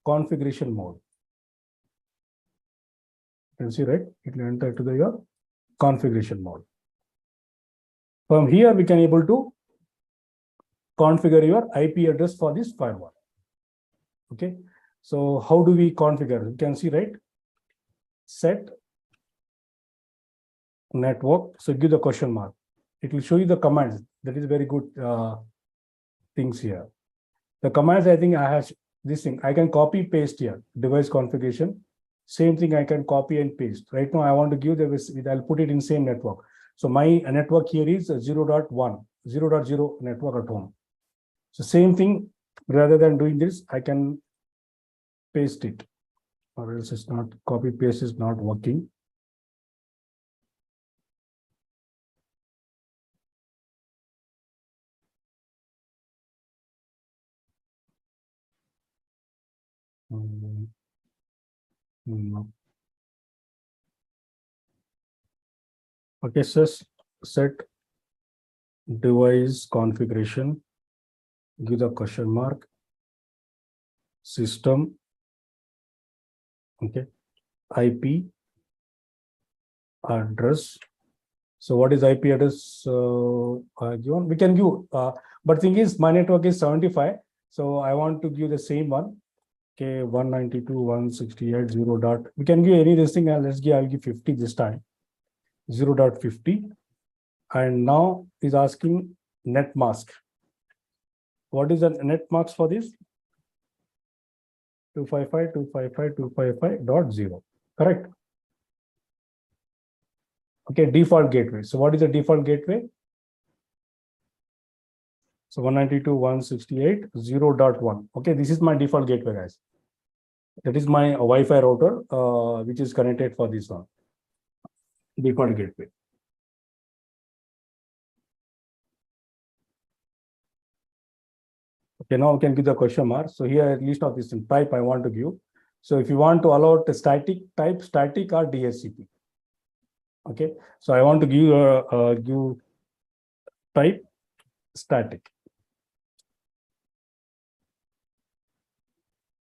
A: configuration mode. You can see, right? It will enter to your configuration mode. From here, we can able to configure your IP address for this firewall. Okay, so how do we configure? You can see, right? Set network. So give the question mark. It will show you the commands. That is very good things here. The commands, I think I have this thing. I can copy paste here. Device configuration. Same thing I can copy and paste. Right now I want to give the, I'll put it in same network. So my network here is 0.1, 0.0 network at home. So same thing, rather than doing this, I can paste it, or else it's not, copy paste is not working. No. Okay, so set device configuration, give the question mark, system, okay, IP address. So what is IP address given? We can give, but thing is my network is 75. So I want to give the same one. Okay, 192.168 0 dot. We can give any this thing, and let's give, I'll give 50 this time. 0.50. And now is asking net mask. What is the net mask for this? 255.255.255.0. Correct. Okay, default gateway. So what is the default gateway? So 192.168 0.1. Okay, this is my default gateway, guys. That is my Wi-Fi router, which is connected for this one. Default gateway. Okay, now we can give the question mark. So here at least of this type I want to give. So if you want to allow the static type, static or DHCP. Okay, so I want to give type static.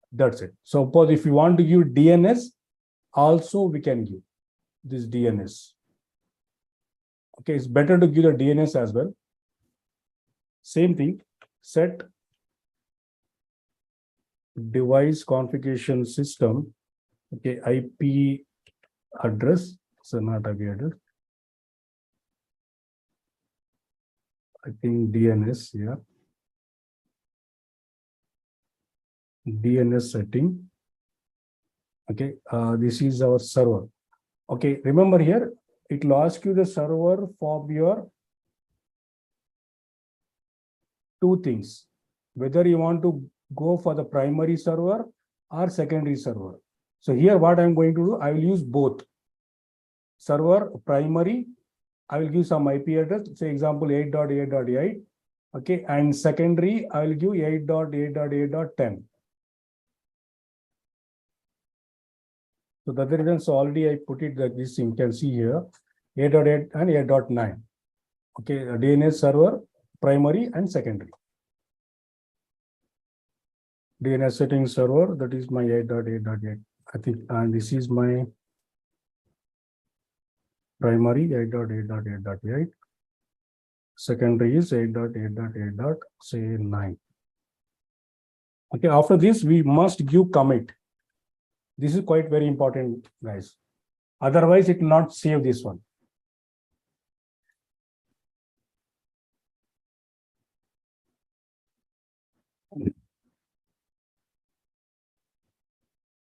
A: That's it. So suppose if you want to give DNS, also we can give this DNS. Okay, it's better to give the DNS as well. Same thing, set device configuration system. Okay, IP address. So not IP address. I think DNS, yeah. DNS setting. Okay, this is our server. Okay, remember here, it will ask you the server for your two things, whether you want to go for the primary server or secondary server. So here what I'm going to do, I will use both. Server primary, I will give some IP address, say example 8.8.8. Okay, and secondary, I will give 8.8.8.10. So that's the reason. So already I put it like this. You can see here 8.8 and 8.9. Okay, DNS server, primary and secondary. DNS setting server, that is my 8.8.8. I think, and this is my primary 8.8.8.8. Secondary is 8.8.8.9. Okay, after this, we must give commit. This is quite very important, guys. Otherwise, it will not save this one.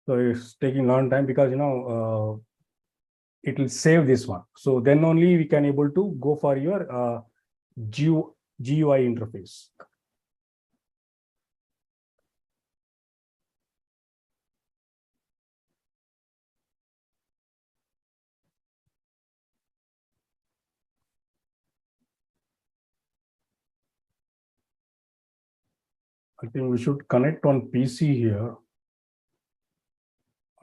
A: So it's taking long time because it will save this one. So then only we can able to go for your GUI interface. I think we should connect on PC here.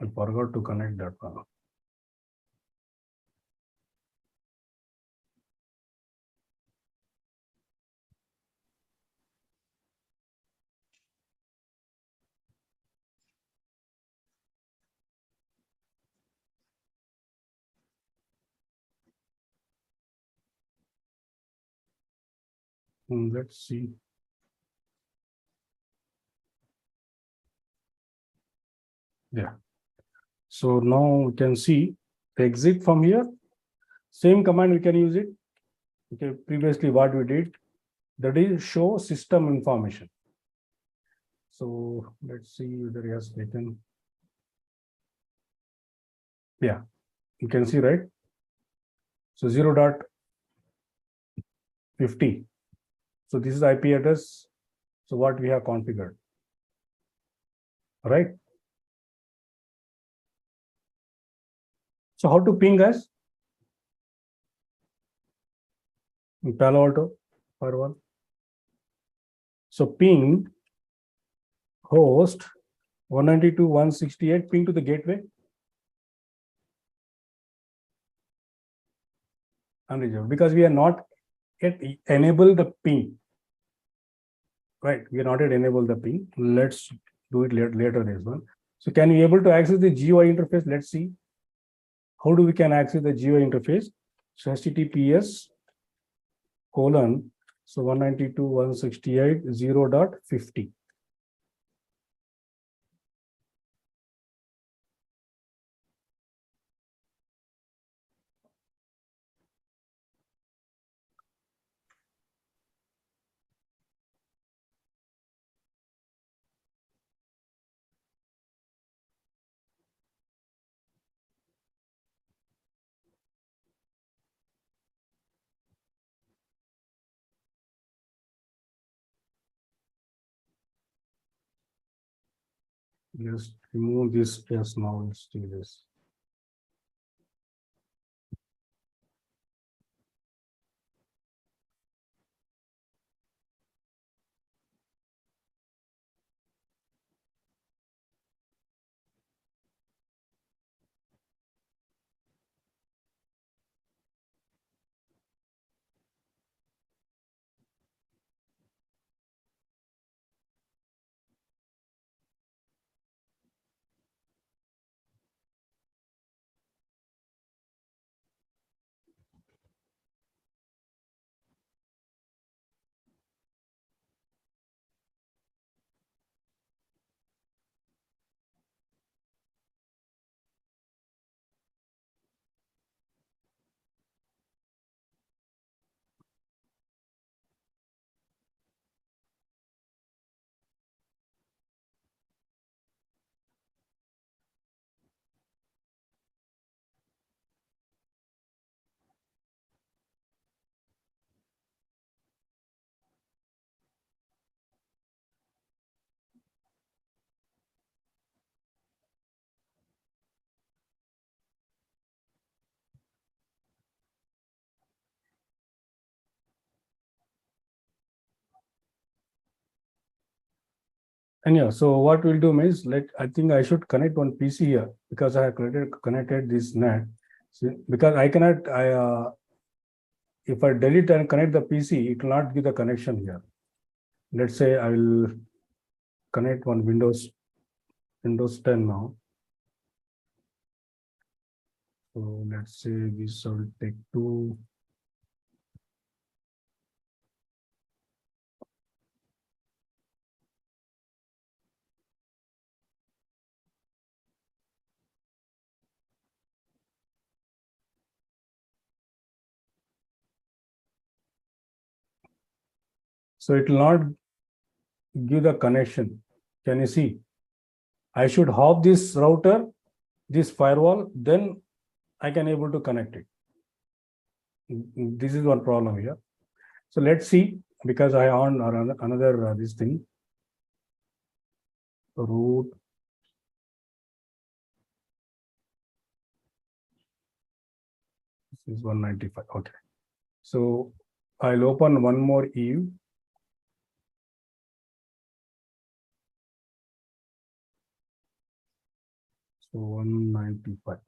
A: I forgot to connect that one. Let's see. Yeah. So now we can see exit from here. Same command we can use it. Okay, previously what we did, that is show system information. So let's see whether he has taken. Yeah, you can see, right? So 0.50. So this is IP address. So what we have configured, right? So how to ping, guys? In Palo Alto Firewall. So ping host 192.168, ping to the gateway. Unreachable, because we are not yet enable the ping. Right, we are not yet enable the ping. Let's do it later this one. So can we able to access the GUI interface? Let's see. How do we can access the GUI interface? So HTTPS colon, so 192.168 0.50. Just remove this just now. Let's do this. And yeah, so what we'll do is, like, I think I should connect one PC here because I have connected this NAT. So, because I cannot, if I delete and connect the PC, it will not give the connection here. Let's say I will connect one Windows 10 now. So let's say this will take 2. So it will not give the connection. Can you see? I should hop this router, this firewall, then I can able to connect it. This is one problem here. So let's see, because I on another this thing, root. This is 195. Okay. So I'll open one more Eve. So 195.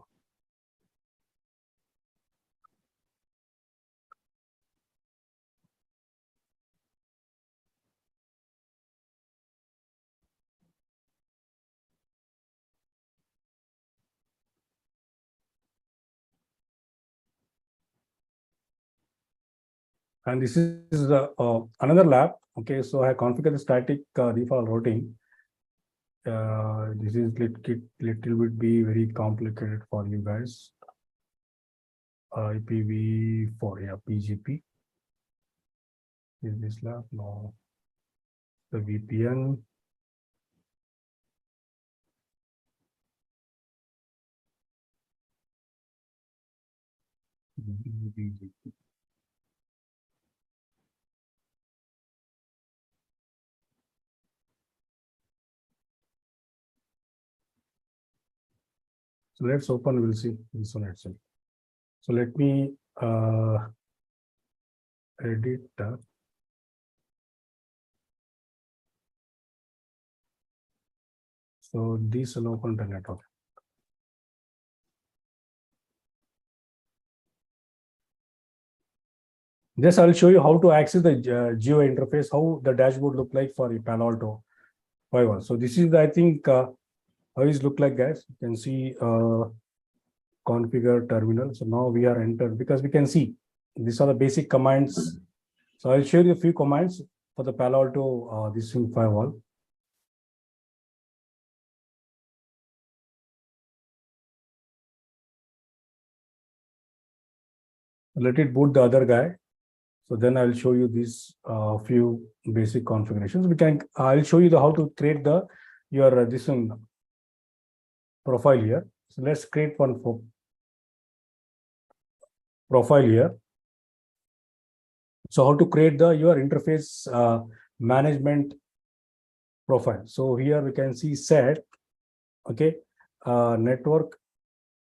A: And this is another lab. Okay, so I configure the static default routing. This is little bit be very complicated for you guys. IPv4, yeah, PGP. Is this lab? No. The VPN. BGP. So let's open, we'll see this one actually. So let me edit. So this will open the network. Just I'll show you how to access the geo interface, how the dashboard look like for a Palo Alto Firewall. So this is, I think, how it look like, guys. You can see configure terminal. So now we are entered because we can see these are the basic commands. So I'll show you a few commands for the Palo Alto this thing firewall. Let it boot the other guy. So then I'll show you these few basic configurations. I'll show you how to create your this one profile here. So let's create one for profile here. So how to create your interface management profile. So here we can see set, okay, network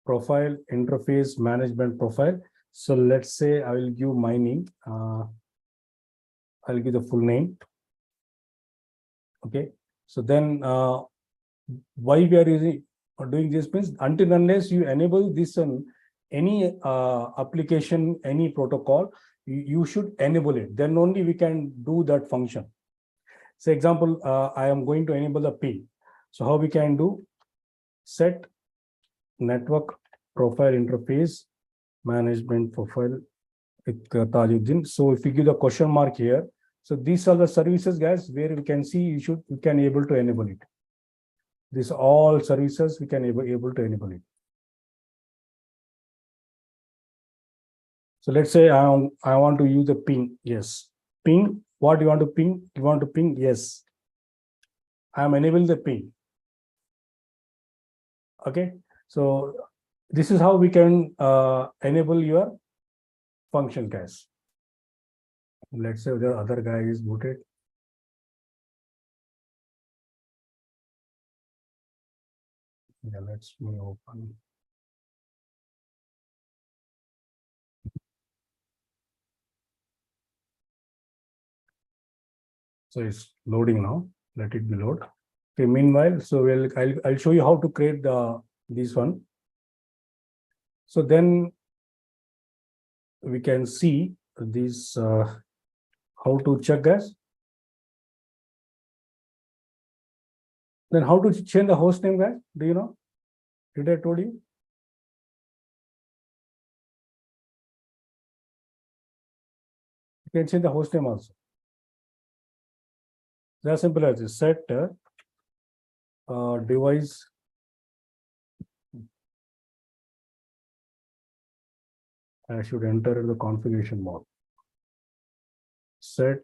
A: profile, interface management profile. So let's say I will give my name. I'll give the full name. Okay. So then why we are using or doing this means until unless you enable this on any application, any protocol, you should enable it. Then only we can do that function. Say example, I am going to enable the ping. So how we can do set network profile interface management profile with Tajuddin. So if you give the question mark here, so these are the services, guys, where we can see you can able to enable it. These all services we can able to enable it. So let's say I want to use the ping. Yes, ping. What you want to ping? You want to ping? Yes. I am enabling the ping. Okay. So this is how we can enable your function, guys. Let's say the other guy is booted. Yeah, let's me open. So it's loading now. Let it be load. Okay. Meanwhile, so I'll show you how to create this one. So then we can see this how to check, guys. Then how to change the host name, guys? Do you know? Did I told you? You can change the host name also. It's as simple as this. Set device. I should enter the configuration mode. Set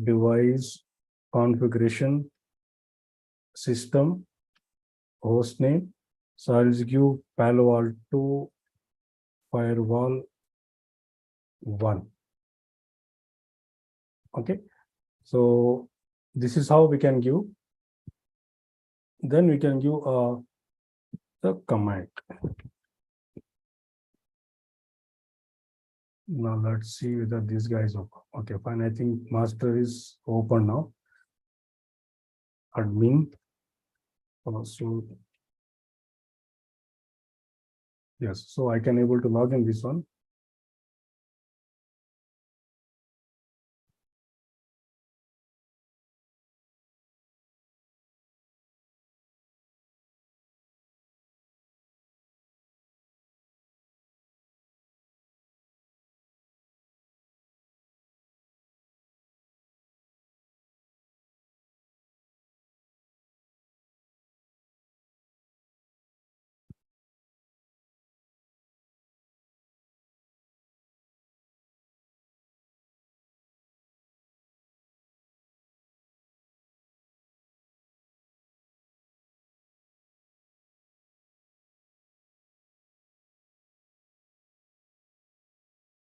A: device configuration system host name. So I'll give Palo Alto Firewall 1. Okay. So this is how we can give. Then we can give the command. Now let's see whether this guy is open. Okay, fine. I think master is open now. Admin. So yes, so I can able to log in this one.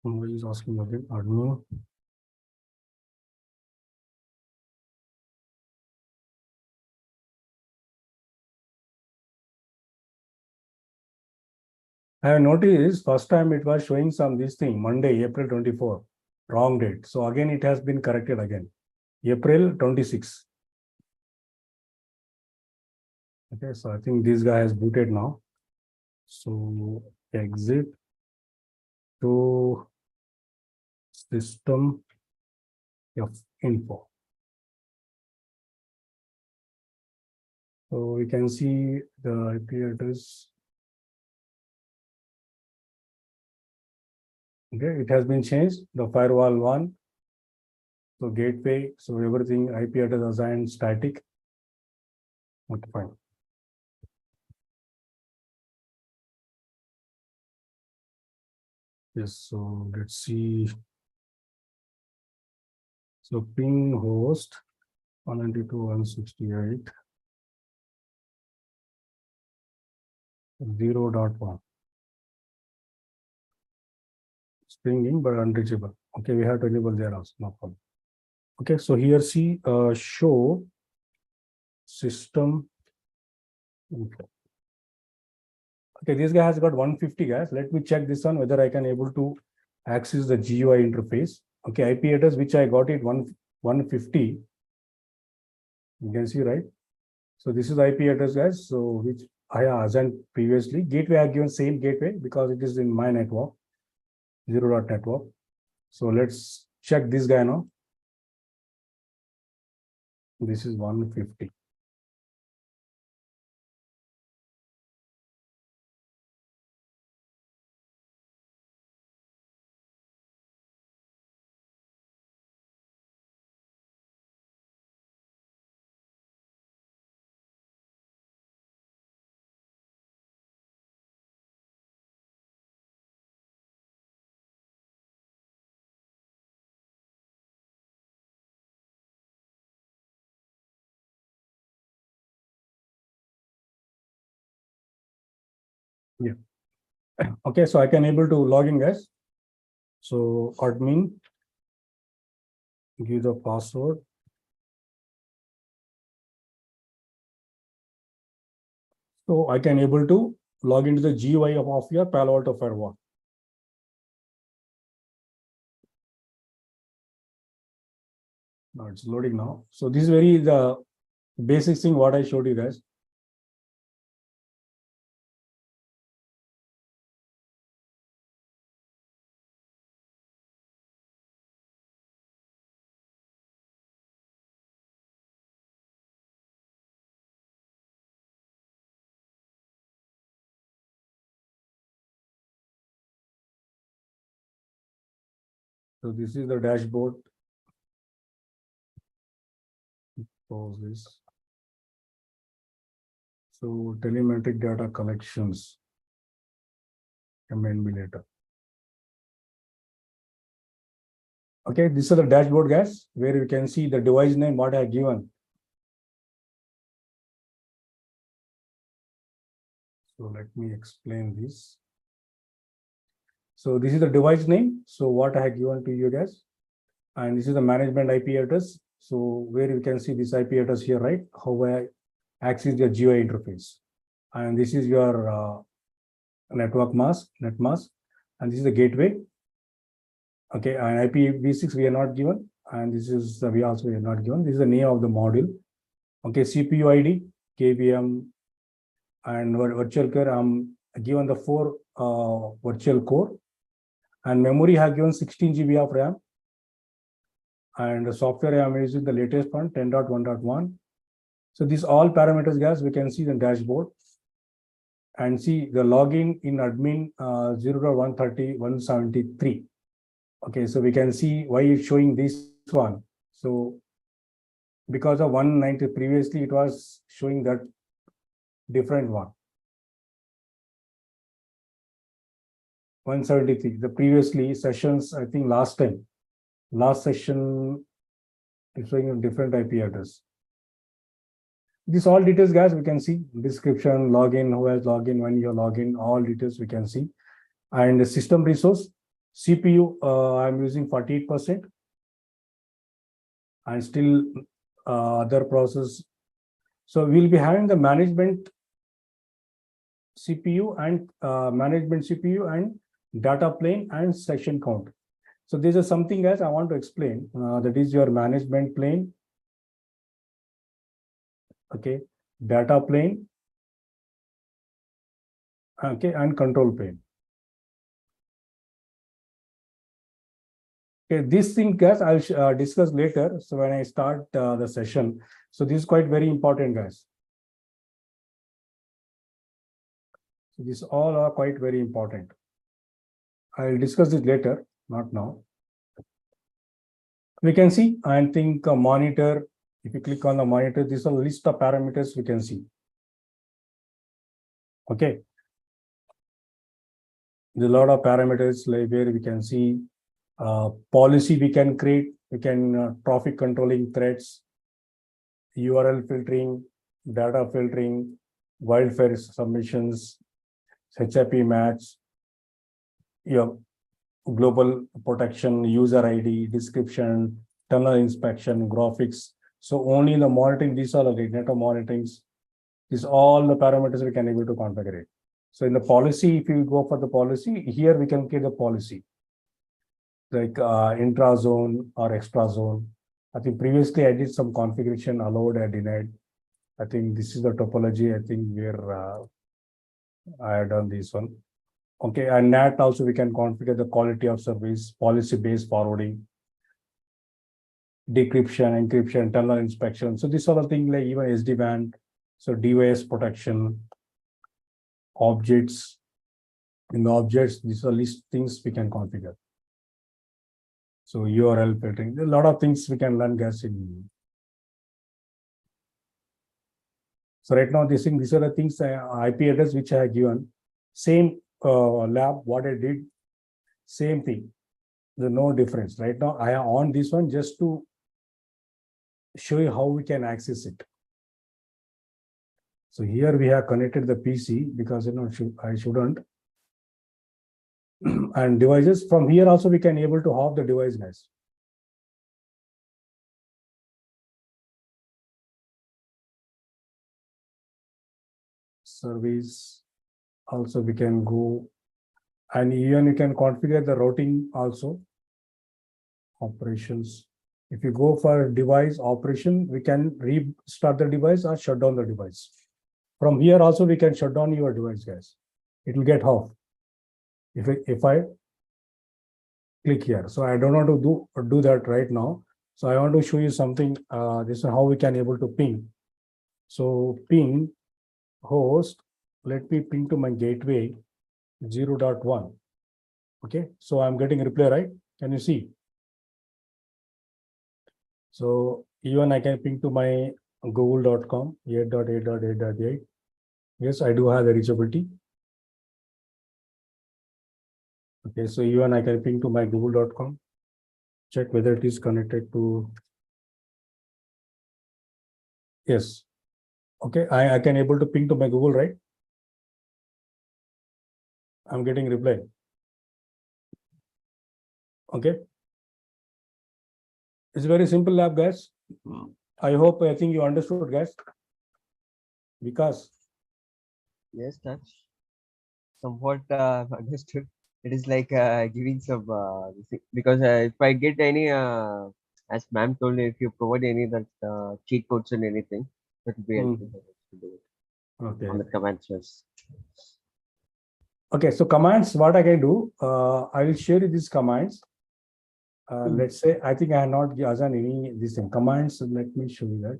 A: Somebody is asking again, admin. I have noticed first time it was showing some this thing, Monday, April 24, wrong date. So again, it has been corrected again, April 26. Okay, so I think this guy has booted now. So exit to system of info. So we can see the IP address. Okay, it has been changed. The firewall 1. So gateway. So everything IP address assigned static. Okay, fine. Yes, so let's see. So ping host 192.168 0.1. It's pinging but unreachable. Okay, we have to enable there also, no problem. Okay, so here see show system info. Okay, this guy has got 150 guys. Let me check this one whether I can able to access the GUI interface. Okay, IP address which I got it 150. You can see, right? So this is the IP address, guys. So which I assigned previously. Gateway I given same gateway because it is in my network, 0.network. So let's check this guy now. This is 150. Yeah. Okay, so I can able to log in, guys. So admin, give the password. So I can able to log into the GUI of your Palo Alto Firewall. Now it's loading now. So this is very the basic thing what I showed you guys. So this is the dashboard. Pause this. So telemetric data collections. Comment me later. Okay, this is the dashboard, guys, where you can see the device name what I have given. So let me explain this. So this is the device name. So what I have given to you guys, and this is the management IP address. So where you can see this IP address here, right? How I access your GUI interface, and this is your network mask, net mask, and this is the gateway. Okay, and IPv6 we are not given, and this is we also are not given. This is the name of the module. Okay, CPU ID, KVM, and virtual core. I'm given the 4 virtual core, and memory have given 16 GB of RAM. And the software I am using the latest one, 10.1.1. So these all parameters, guys, we can see the dashboard and see the login in admin 0.130.173. Okay, so we can see why it's showing this one. So because of 190 previously, it was showing that different one. 173. The previously sessions, I think last session is showing a different IP address. These all details, guys, we can see description, login, who has login, when you login, all details we can see. And the system resource. CPU, I'm using 48%. And still other process. So we'll be having the management CPU and management CPU and data plane and session count. So this is something else I want to explain. That is your management plane. Okay, data plane. Okay, and control plane. Okay, this thing, guys, I'll discuss later. So when I start the session, so this is quite very important, guys. So these all are quite very important. I'll discuss this later, not now. We can see, I think monitor. If you click on the monitor, this is a list of parameters we can see. Okay. There's a lot of parameters like where we can see policy we can create. We can traffic controlling threats, URL filtering, data filtering, wildfire submissions, HIP match, your global protection, user ID, description, tunnel inspection, graphics. So only in the monitoring, these are the network monitorings. These all the parameters we can able to configure it. So in the policy, if you go for the policy, here we can create the policy like intra zone or extra zone. I think previously I did some configuration, allowed or denied. I think this is the topology. I think where I had done this one. Okay, and NAT also we can configure the quality of service, policy-based forwarding, decryption, encryption, tunnel inspection. So these are the things like even SD-WAN, so device protection, objects. In the objects, these are list things we can configure. So URL filtering, a lot of things we can learn, guys. So right now, these are the things, IP address which I have given. Same lab, what I did, same thing. There's no difference. Right now, I am on this one just to show you how we can access it. So here we have connected the PC because I shouldn't. And devices from here also we can able to have the device, guys. Service also we can go, and even you can configure the routing also. Operations. If you go for device operation, we can restart the device or shut down the device. From here also we can shut down your device, guys. It will get off. If I click here, so I don't want to do that right now. So I want to show you something. This is how we can able to ping. So ping host. Let me ping to my gateway 0.1. Okay, so I'm getting a reply, right? Can you see? So even I can ping to my google.com 8.8.8.8. Yes, I do have the reachability. Okay, so even I can ping to my google.com, check whether it is connected to. Yes. Okay, I can able to ping to my Google, right? I'm getting reply. Okay. It's very simple lab, guys. I think you understood, guys. Because
D: Yes, Touch. Somewhat understood. It is like giving some because if I get any as ma'am told me, if you provide any that cheat codes and anything, that will be helpful for us to do it
A: okay.
D: on the commands. Yes.
A: Okay, so commands, what I can do, I will share you these commands. Let's say I think I have not given any these commands. Let me show you that.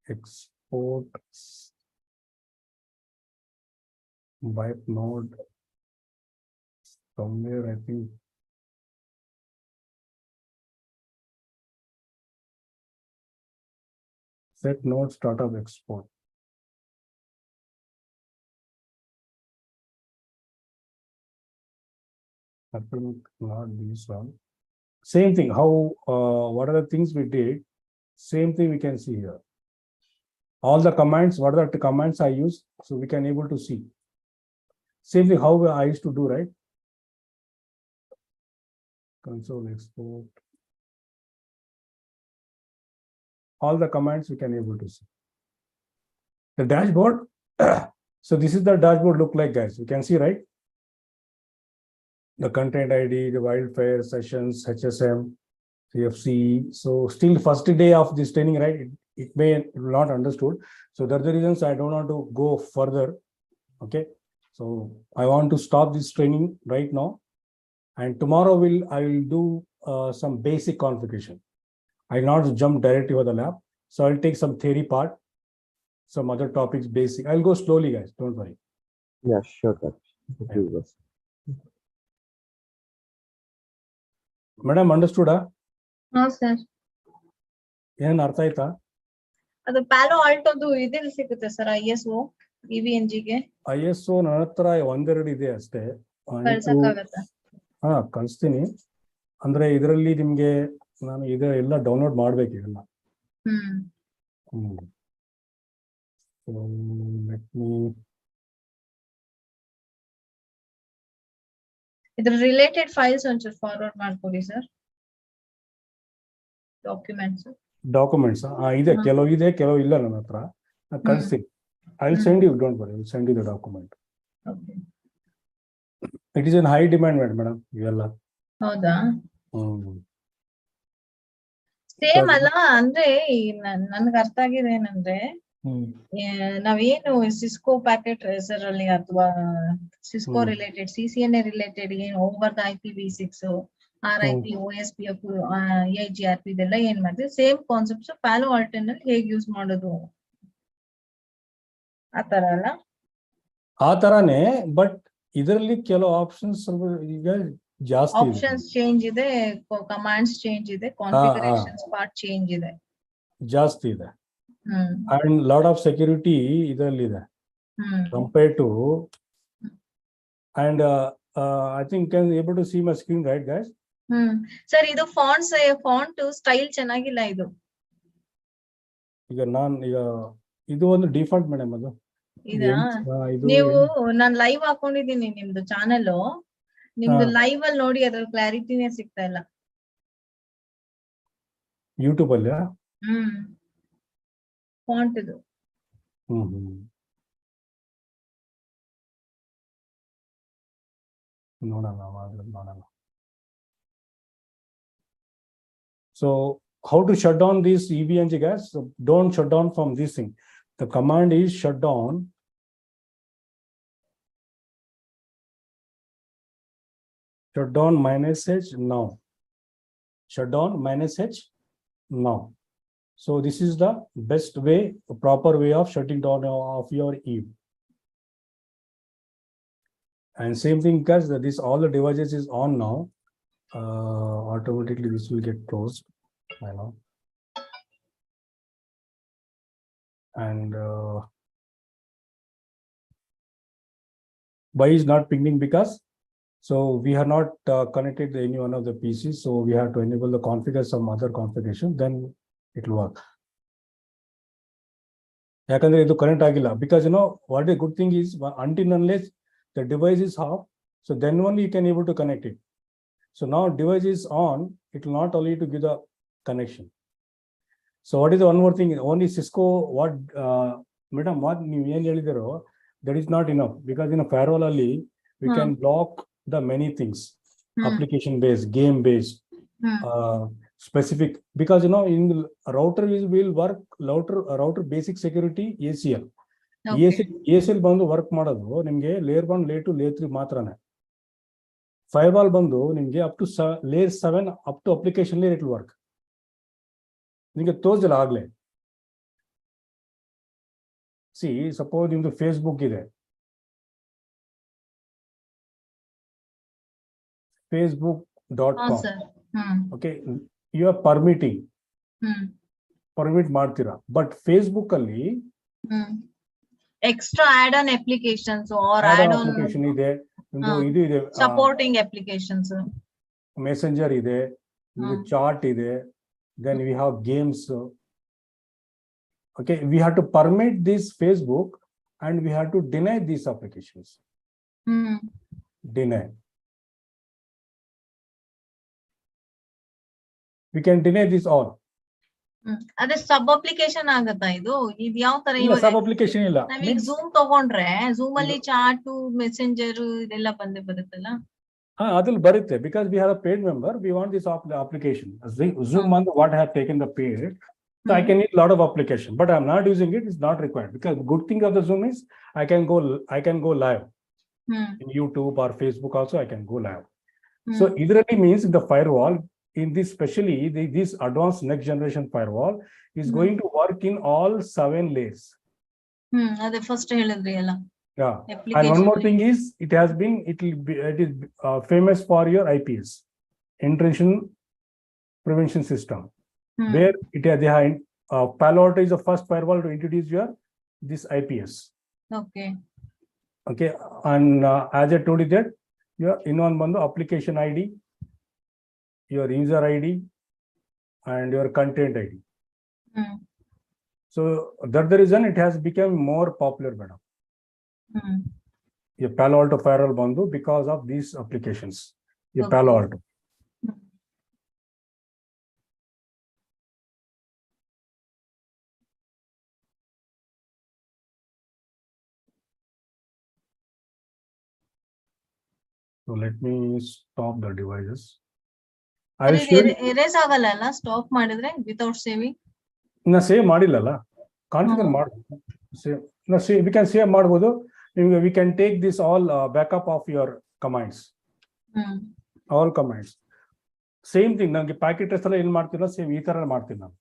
A: Export wipe node somewhere, I think. Set node startup export. I think not this one. Same thing. How what are the things we did? Same thing we can see here. All the commands, what are the commands I use? So we can able to see. Same thing how I used to do, right? Console export. All the commands we can able to see. The dashboard. So this is the dashboard look like, guys. You can see, right? The content ID, the wildfire sessions, HSM, CFC. So still first day of this training, right? It may not understood. So that's the reasons I don't want to go further. Okay. So I want to stop this training right now. And tomorrow I will do some basic configuration. I will not jump directly over the lab. So I'll take some theory part, some other topics, basic. I'll go slowly, guys. Don't worry.
D: Yeah, sure.
A: Madam, understood?
B: ಹಾ sir
A: ಏನ್ ಅರ್ಥ ಆಯ್ತಾ?
B: ಅದು ಪ್ಯಾಲೋ ಆಲ್ಟೋದು ಇದೆಲ್ಲಿ ಸಿಗುತ್ತೆ sir ISO EVNG ಗೆ?
A: ISO ನನ್ನ ಹತ್ರ ಒಂದೆರಡು ಇದೆ ಅಷ್ಟೇ.
B: ಕಳ್ಸಕ್ಕಾಗತ್ತಾ?
A: ಹಾ, ಕಳಿಸ್ತೀನಿ. ಅಂದ್ರೆ ಇದರಲ್ಲಿ ನಿಮ್ಗೆ ನಾನು ಎಲ್ಲ ಡೌನ್ಲೋಡ್ ಮಾಡ್ಬೇಕು ಇದೆಲ್ಲ.
B: ಇದ್ರ ರಿಲೇಟೆಡ್ ಫೈಲ್ಸ್ ಒಂಚೂರು ಫಾರ್ವರ್ಡ್ ಮಾಡ್ಕೊಡಿ ಸರ್. ಡಾಕ್ಯುಮೆಂಟ್ಸ್
A: ಇದೆ, ಕೆಲವು ಇದೆ, ಕೆಲವು ಇಲ್ಲ ನನ್ನ ಹತ್ರ. ಕಳಿಸ್ತೀನಿ. I will send you, don't worry, I will send you the document. It is in high demand madam ಇವೆಲ್ಲ.
B: ಹೌದಾ? ಸೇಮ್ ಅಲ್ಲ, ಅಂದ್ರೆ ನನ್ಗೆ ಅರ್ಥ ಆಗಿದೆ ಏನಂದ್ರೆ, ನಾವೇನು ಸಿಸ್ಕೋ ಪ್ಯಾಕೆಟ್ ಟ್ರೇಸರ್ ಅಲ್ಲಿ ಅಥವಾ ಸಿಸ್ಕೋ ರಿಲೇಟೆಡ್ CCNA ರಿಲೇಟೆಡ್ ಏನು over the IPv6 RIP OSPF EIGRP ಇದೆಲ್ಲ ಏನ್ ಮಾಡ್ತೀವಿ, ಸೇಮ್ ಕಾನ್ಸೆಪ್ಟ್ಸ್ ಪ್ಯಾಲೋ ಆಲ್ಟೋ ನಲ್ಲಿ ಹೇಗೆ ಯೂಸ್ ಮಾಡೋದು ಆತರ ಅಲ್ಲ? ಆ
A: ತರಾನೇ, ಬಟ್ ಇದರಲ್ಲಿ ಕೆಲವು ಆಪ್ಷನ್ಸ್ ಈಗ ಜಾಸ್ತಿ
B: ಆಪ್ಷನ್ಸ್ ಚೇಂಜ್ ಇದೆ, ಕಮಾಂಡ್ಸ್ ಚೇಂಜ್ ಇದೆ, ಕಾನ್ಫಿಗರೇಷನ್ಸ್ ಪಾರ್ಟ್ ಚೇಂಜ್ ಇದೆ,
A: ಜಾಸ್ತಿ ಇದೆ. And lot of security ಇದರಲ್ಲಿ ಇದೆ compared to, and I think can able to see my screen, right guys?
B: Sir ಇದು ಫಾಂಟ್ ಸ್ಟೈಲ್ ಚೆನ್ನಾಗಿಲ್ಲ ಇದು.
A: ಈಗ ಇದು ಒಂದು ಡಿಫಾಲ್ಟ್ ಮೇಡಮ್. ಅದು
B: ನೀವು ನಾನ್ ಲೈವ್ ಹಾಕೊಂಡಿದೀನಿ ನಿಮ್ದು ಚಾನೆಲ್, ನಿಮ್ದು ಲೈವ್ ಅಲ್ಲಿ ನೋಡಿ ಅದ್ರ ಕ್ಲಾರಿಟಿನೇ ಸಿಗ್ತಾ ಇಲ್ಲ
A: ಯೂಟ್ಯೂಬ್ ಅಲ್ಲಿ.
B: ಫಾಂಟ್ ಇದು.
A: ನೋಡೋಣ. So how to shut down this EVNG, guys? So don't shut down from this thing. The command is shut down. Shut down -H now. Shut down -H now. So this is the best way, proper way of shutting down of your EVE. And same thing, guys, that this all the devices is on now. Automatically this will get closed. I know. And why is not pinging? Because so we are not connected to any one of the PCs, so we have to enable the configure some other configuration, then it will work. Yakandre idu current agilla, because what a good thing is, until unless the device is off, so then only you can able to connect it. So now device is on, it will not allow you to give the connection. So what is the one more thing? Only Cisco, what madam, what you ಹೇಳಿದಿರೋ, that is not enough, because in a firewall only we can block the many things, application based, game based, specific, because in the router will work, router basic security ACL. ACL ಬಂದು work ಮಾಡೋದು ನಿಮ್ಗೆ layer 1 layer 2 layer 3 ಮಾತ್ರನೇ. Firewall ಬಂದು ನಿಮ್ಗೆ up to layer 7 up to application layer it will work. ನಿಮಗೆ ತೋರಿಸಿಲ್ಲ ಆಗ್ಲೇ. C suppose ನಿಮ್ದು ಫೇಸ್ಬುಕ್ ಇದೆ, facebook.com. Okay, you are permitting, permit ಮಾಡ್ತೀರಾ, ಬಟ್ ಫೇಸ್ಬುಕ್ ಅಲ್ಲಿ
B: extra add-on applications or add-on
A: application ಇದೆ, ಇದು ಇದೆ,
B: supporting applications,
A: messenger ಇದೆ, chat ಇದೆ, then we have games. Okay, we have to permit this Facebook and we have to deny these applications. deny. We can deny this all.
B: ಅದೇ ಸಬ್ application ಆಗತ್ತಾ ಇದು ಯಾವ ತರ
A: ಇಲ್ಲ
B: ಇವಾಗ
A: ಸಬ್ ಅಪ್ಲಿಕೇಶನ್ ಇಲ್ಲ.
B: ನಾವೀಗ ಝೂಮ್ ತಗೊಂಡ್ರೆ ಝೂಮ್ ಅಲ್ಲಿ ಚಾಟ್ ಮೆಸೆಂಜರ್ ಇದೆಲ್ಲ ಬಂದೇ ಬರುತ್ತಲ್ಲ.
A: ಅದ್ರಲ್ಲಿ ಬರುತ್ತೆ because we have a paid member. We want this application. Zoom on what I have taken the paid. So I can need a lot of application, but I'm not using it. It's not required because good thing of the Zoom is I can go live in YouTube or Facebook also. I can go live. So it really means the firewall in this, especially this advanced next generation firewall is going to work in all 7 layers.
B: ಅದೇ first ಹೇಳಿದ್ರಿ ಅಲ್ಲ.
A: Yeah, and one more thing is it is famous for your IPS, intrusion prevention system, where they have Palo Alto is the first firewall to introduce this IPS. Okay, and as I told you that your one bando application ID, your user ID, and your content ID. So that's the reason it has become more popular, madam. A Palo Alto firewall bando because of these applications. A Palo Alto. So let me stop the devices. I will show you.
B: erase ಆಗಲ್ಲ ಅಲ್ಲ stop ಮಾಡಿದ್ರೆ without saving?
A: Na save ಮಾಡಲಿಲ್ಲ configure ಮಾಡಿ save we can save ಮಾಡಬಹುದು. We can take this all backup of your commands. All commands. Same thing. ನನಗೆ packet ಎಲ್ಲ ಏನು ಮಾಡ್ತೀನೋ same ಈ ತರ ಮಾಡ್ತೀನಿ ನಾನು.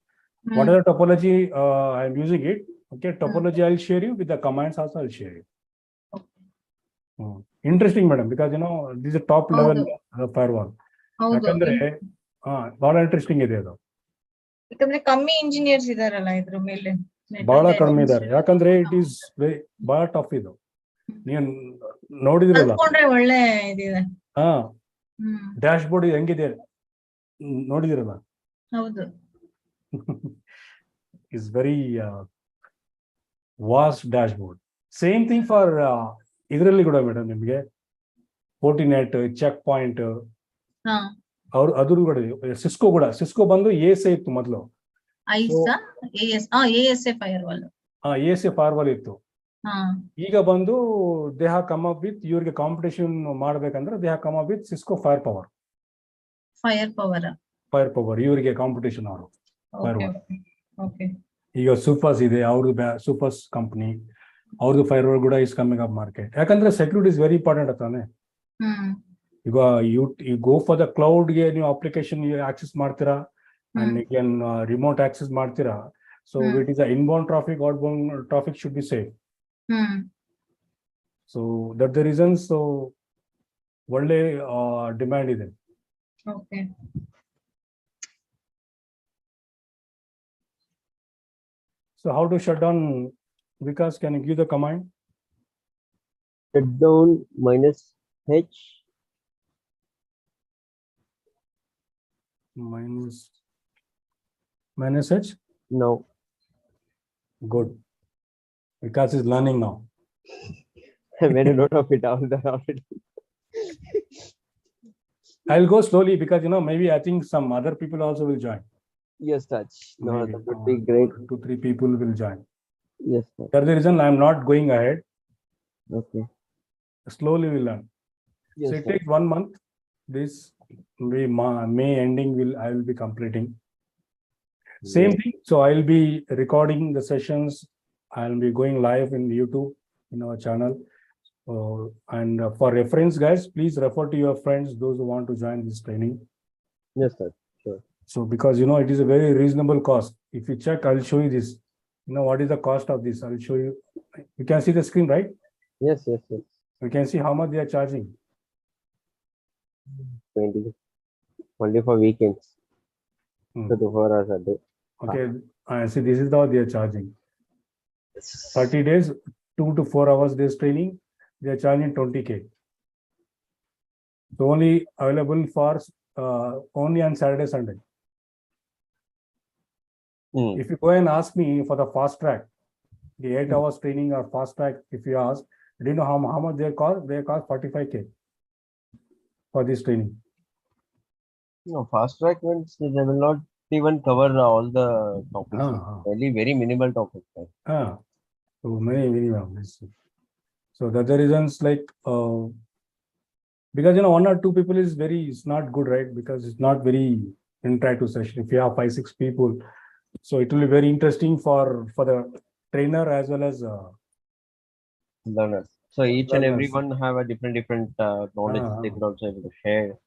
A: Whatever topology I am using it, okay, topology I will share you with the commands also I will share you. Interesting, madam, because this is a top level firewall. ಯಾಕಂದ್ರೆ ಬಹಳ interesting ಇದೆ ಅದು.
B: ಯಾಕಂದ್ರೆ ಕಮ್ಮಿ ಇಂಜಿನಿಯರ್ಸ್ ಇದಾರಲ್ಲ ಇದ್ರ ಮೇಲೆ.
A: ಬಹಳ ಕಡಿಮೆ ಇದ್ದಾರೆ ಯಾಕಂದ್ರೆ ಇಟ್ ಈಸ್ ಬಹಳ ಟಫ್ ಇದು. ನೀವು ನೋಡಿದಿರಲ್ಲ
B: ಒಳ್ಳೆ ಇದಿದೆ.
A: ಡ್ಯಾಶ್ ಬೋರ್ಡ್ ಹೆಂಗಿದೆ ನೋಡಿದಿರಲ್ಲ.
B: ಹೌದು.
A: Is very vast dashboard. Same thing for ಇದರಲ್ಲಿ ಕೂಡ ಮೇಡಮ್ ನಿಮಗೆ Fortinet, ಚೆಕ್ ಪಾಯಿಂಟ್ ಅವ್ರು ಅದ್ರ ಕೂಡ ಸಿಸ್ಕೋ ಬಂದು ASA ಇತ್ತು ಮೊದಲು.
B: ASA
A: ಫೈರ್ವಾಲ್ ಇತ್ತು. ಈಗ ಬಂದು they have come up with ಇವ್ರಿಗೆ ಕಾಂಪಿಟೇಷನ್ ಮಾಡ್ಬೇಕಂದ್ರೆ they have come up with Cisco fire power ಇವರಿಗೆ ಕಾಂಪಿಟೇಷನ್ ಅವರು ಫೈರ್ವಾಲ್. ಈಗ ಸೂಪರ್ಸ್ ಇದೆ ಅವ್ರದ್ದು ಸೂಪರ್ಸ್ ಕಂಪನಿ ಅವ್ರದ್ದು ಫೈರ್ವಾಲ್ ಕೂಡ ಇಸ್ ಕಮಿಂಗ್ ಅಪ್ ಮಾರ್ಕೆಟ್. ಯಾಕಂದ್ರೆ ಸೆಕ್ಯೂರಿಟಿ ಇಸ್ ವೆರಿ ಇಂಪಾರ್ಟೆಂಟ್ ತಾನೆ. ಈಗ ಯು ಗೋ ಫಾರ್ ದ ಕ್ಲೌಡ್ಗೆ ನೀವು ಅಪ್ಲಿಕೇಶನ್ ಆಕ್ಸೆಸ್ ಮಾಡ್ತೀರಾ and you can remote access ಮಾಡ್ತೀರಾ. So it is inbound traffic, outbound traffic should be safe. So that the reason. So ಒಳ್ಳೆ demand ಇದೆ. So how to shut down? Vikas, can you give the command?
D: Shut down -H.
A: Minus H?
D: No.
A: Good. Vikas is learning now.
D: I made a note of it already.
A: I'll go slowly because maybe I think some other people also will join.
D: Yes, touch. No,
A: Maybe,
D: that would be great.
A: 2-3 people will join.
D: Yes, sir.
A: That's the reason I'm not going ahead.
D: Okay.
A: Slowly we'll learn.
D: Yes,
A: So it
D: sir.
A: takes 1 month. This May ending I will be completing. Same thing. So I'll be recording the sessions. I'll be going live in YouTube in our channel. And for reference, guys, please refer to your friends, those who want to join this training.
D: Yes, sir. Sure.
A: So because it is a very reasonable cost. If you check, I'll show you this. What is the cost of this? I'll show you. You can see the screen, right?
D: Yes.
A: You can see how much they are charging.
D: 20. Only for weekends. 24 hours a day.
A: Okay. See, this is how they are charging. 30 days, 2 to 4 hours days training. They are charging 20K. So only available for only on Saturday, Sunday. If you go and ask me for the fast track, the 8 hours training or fast track, if you ask, Do you know how much they cost? They cost 45K for this training.
D: No, fast track ones, they will not even cover all the topics. Very, very minimal topics. Right?
A: So many minimum. So the other reasons like because one or two people is it's not good, right? Because it's not very interactive session. If you have 5-6 people, so it will be very interesting for the trainer as well as
D: Learners. So each and every
A: learners.
D: one have a different knowledge. They could also able to share.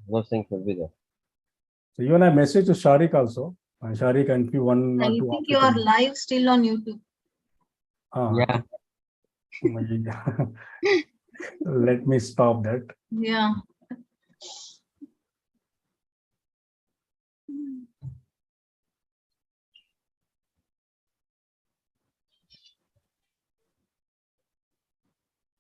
D: Those things will be there.
A: So even I message to Sharik also. Sharik and few one or
B: I
A: two.
B: think you are live still on YouTube.
D: Yeah.
A: Let me stop that.
B: Yeah.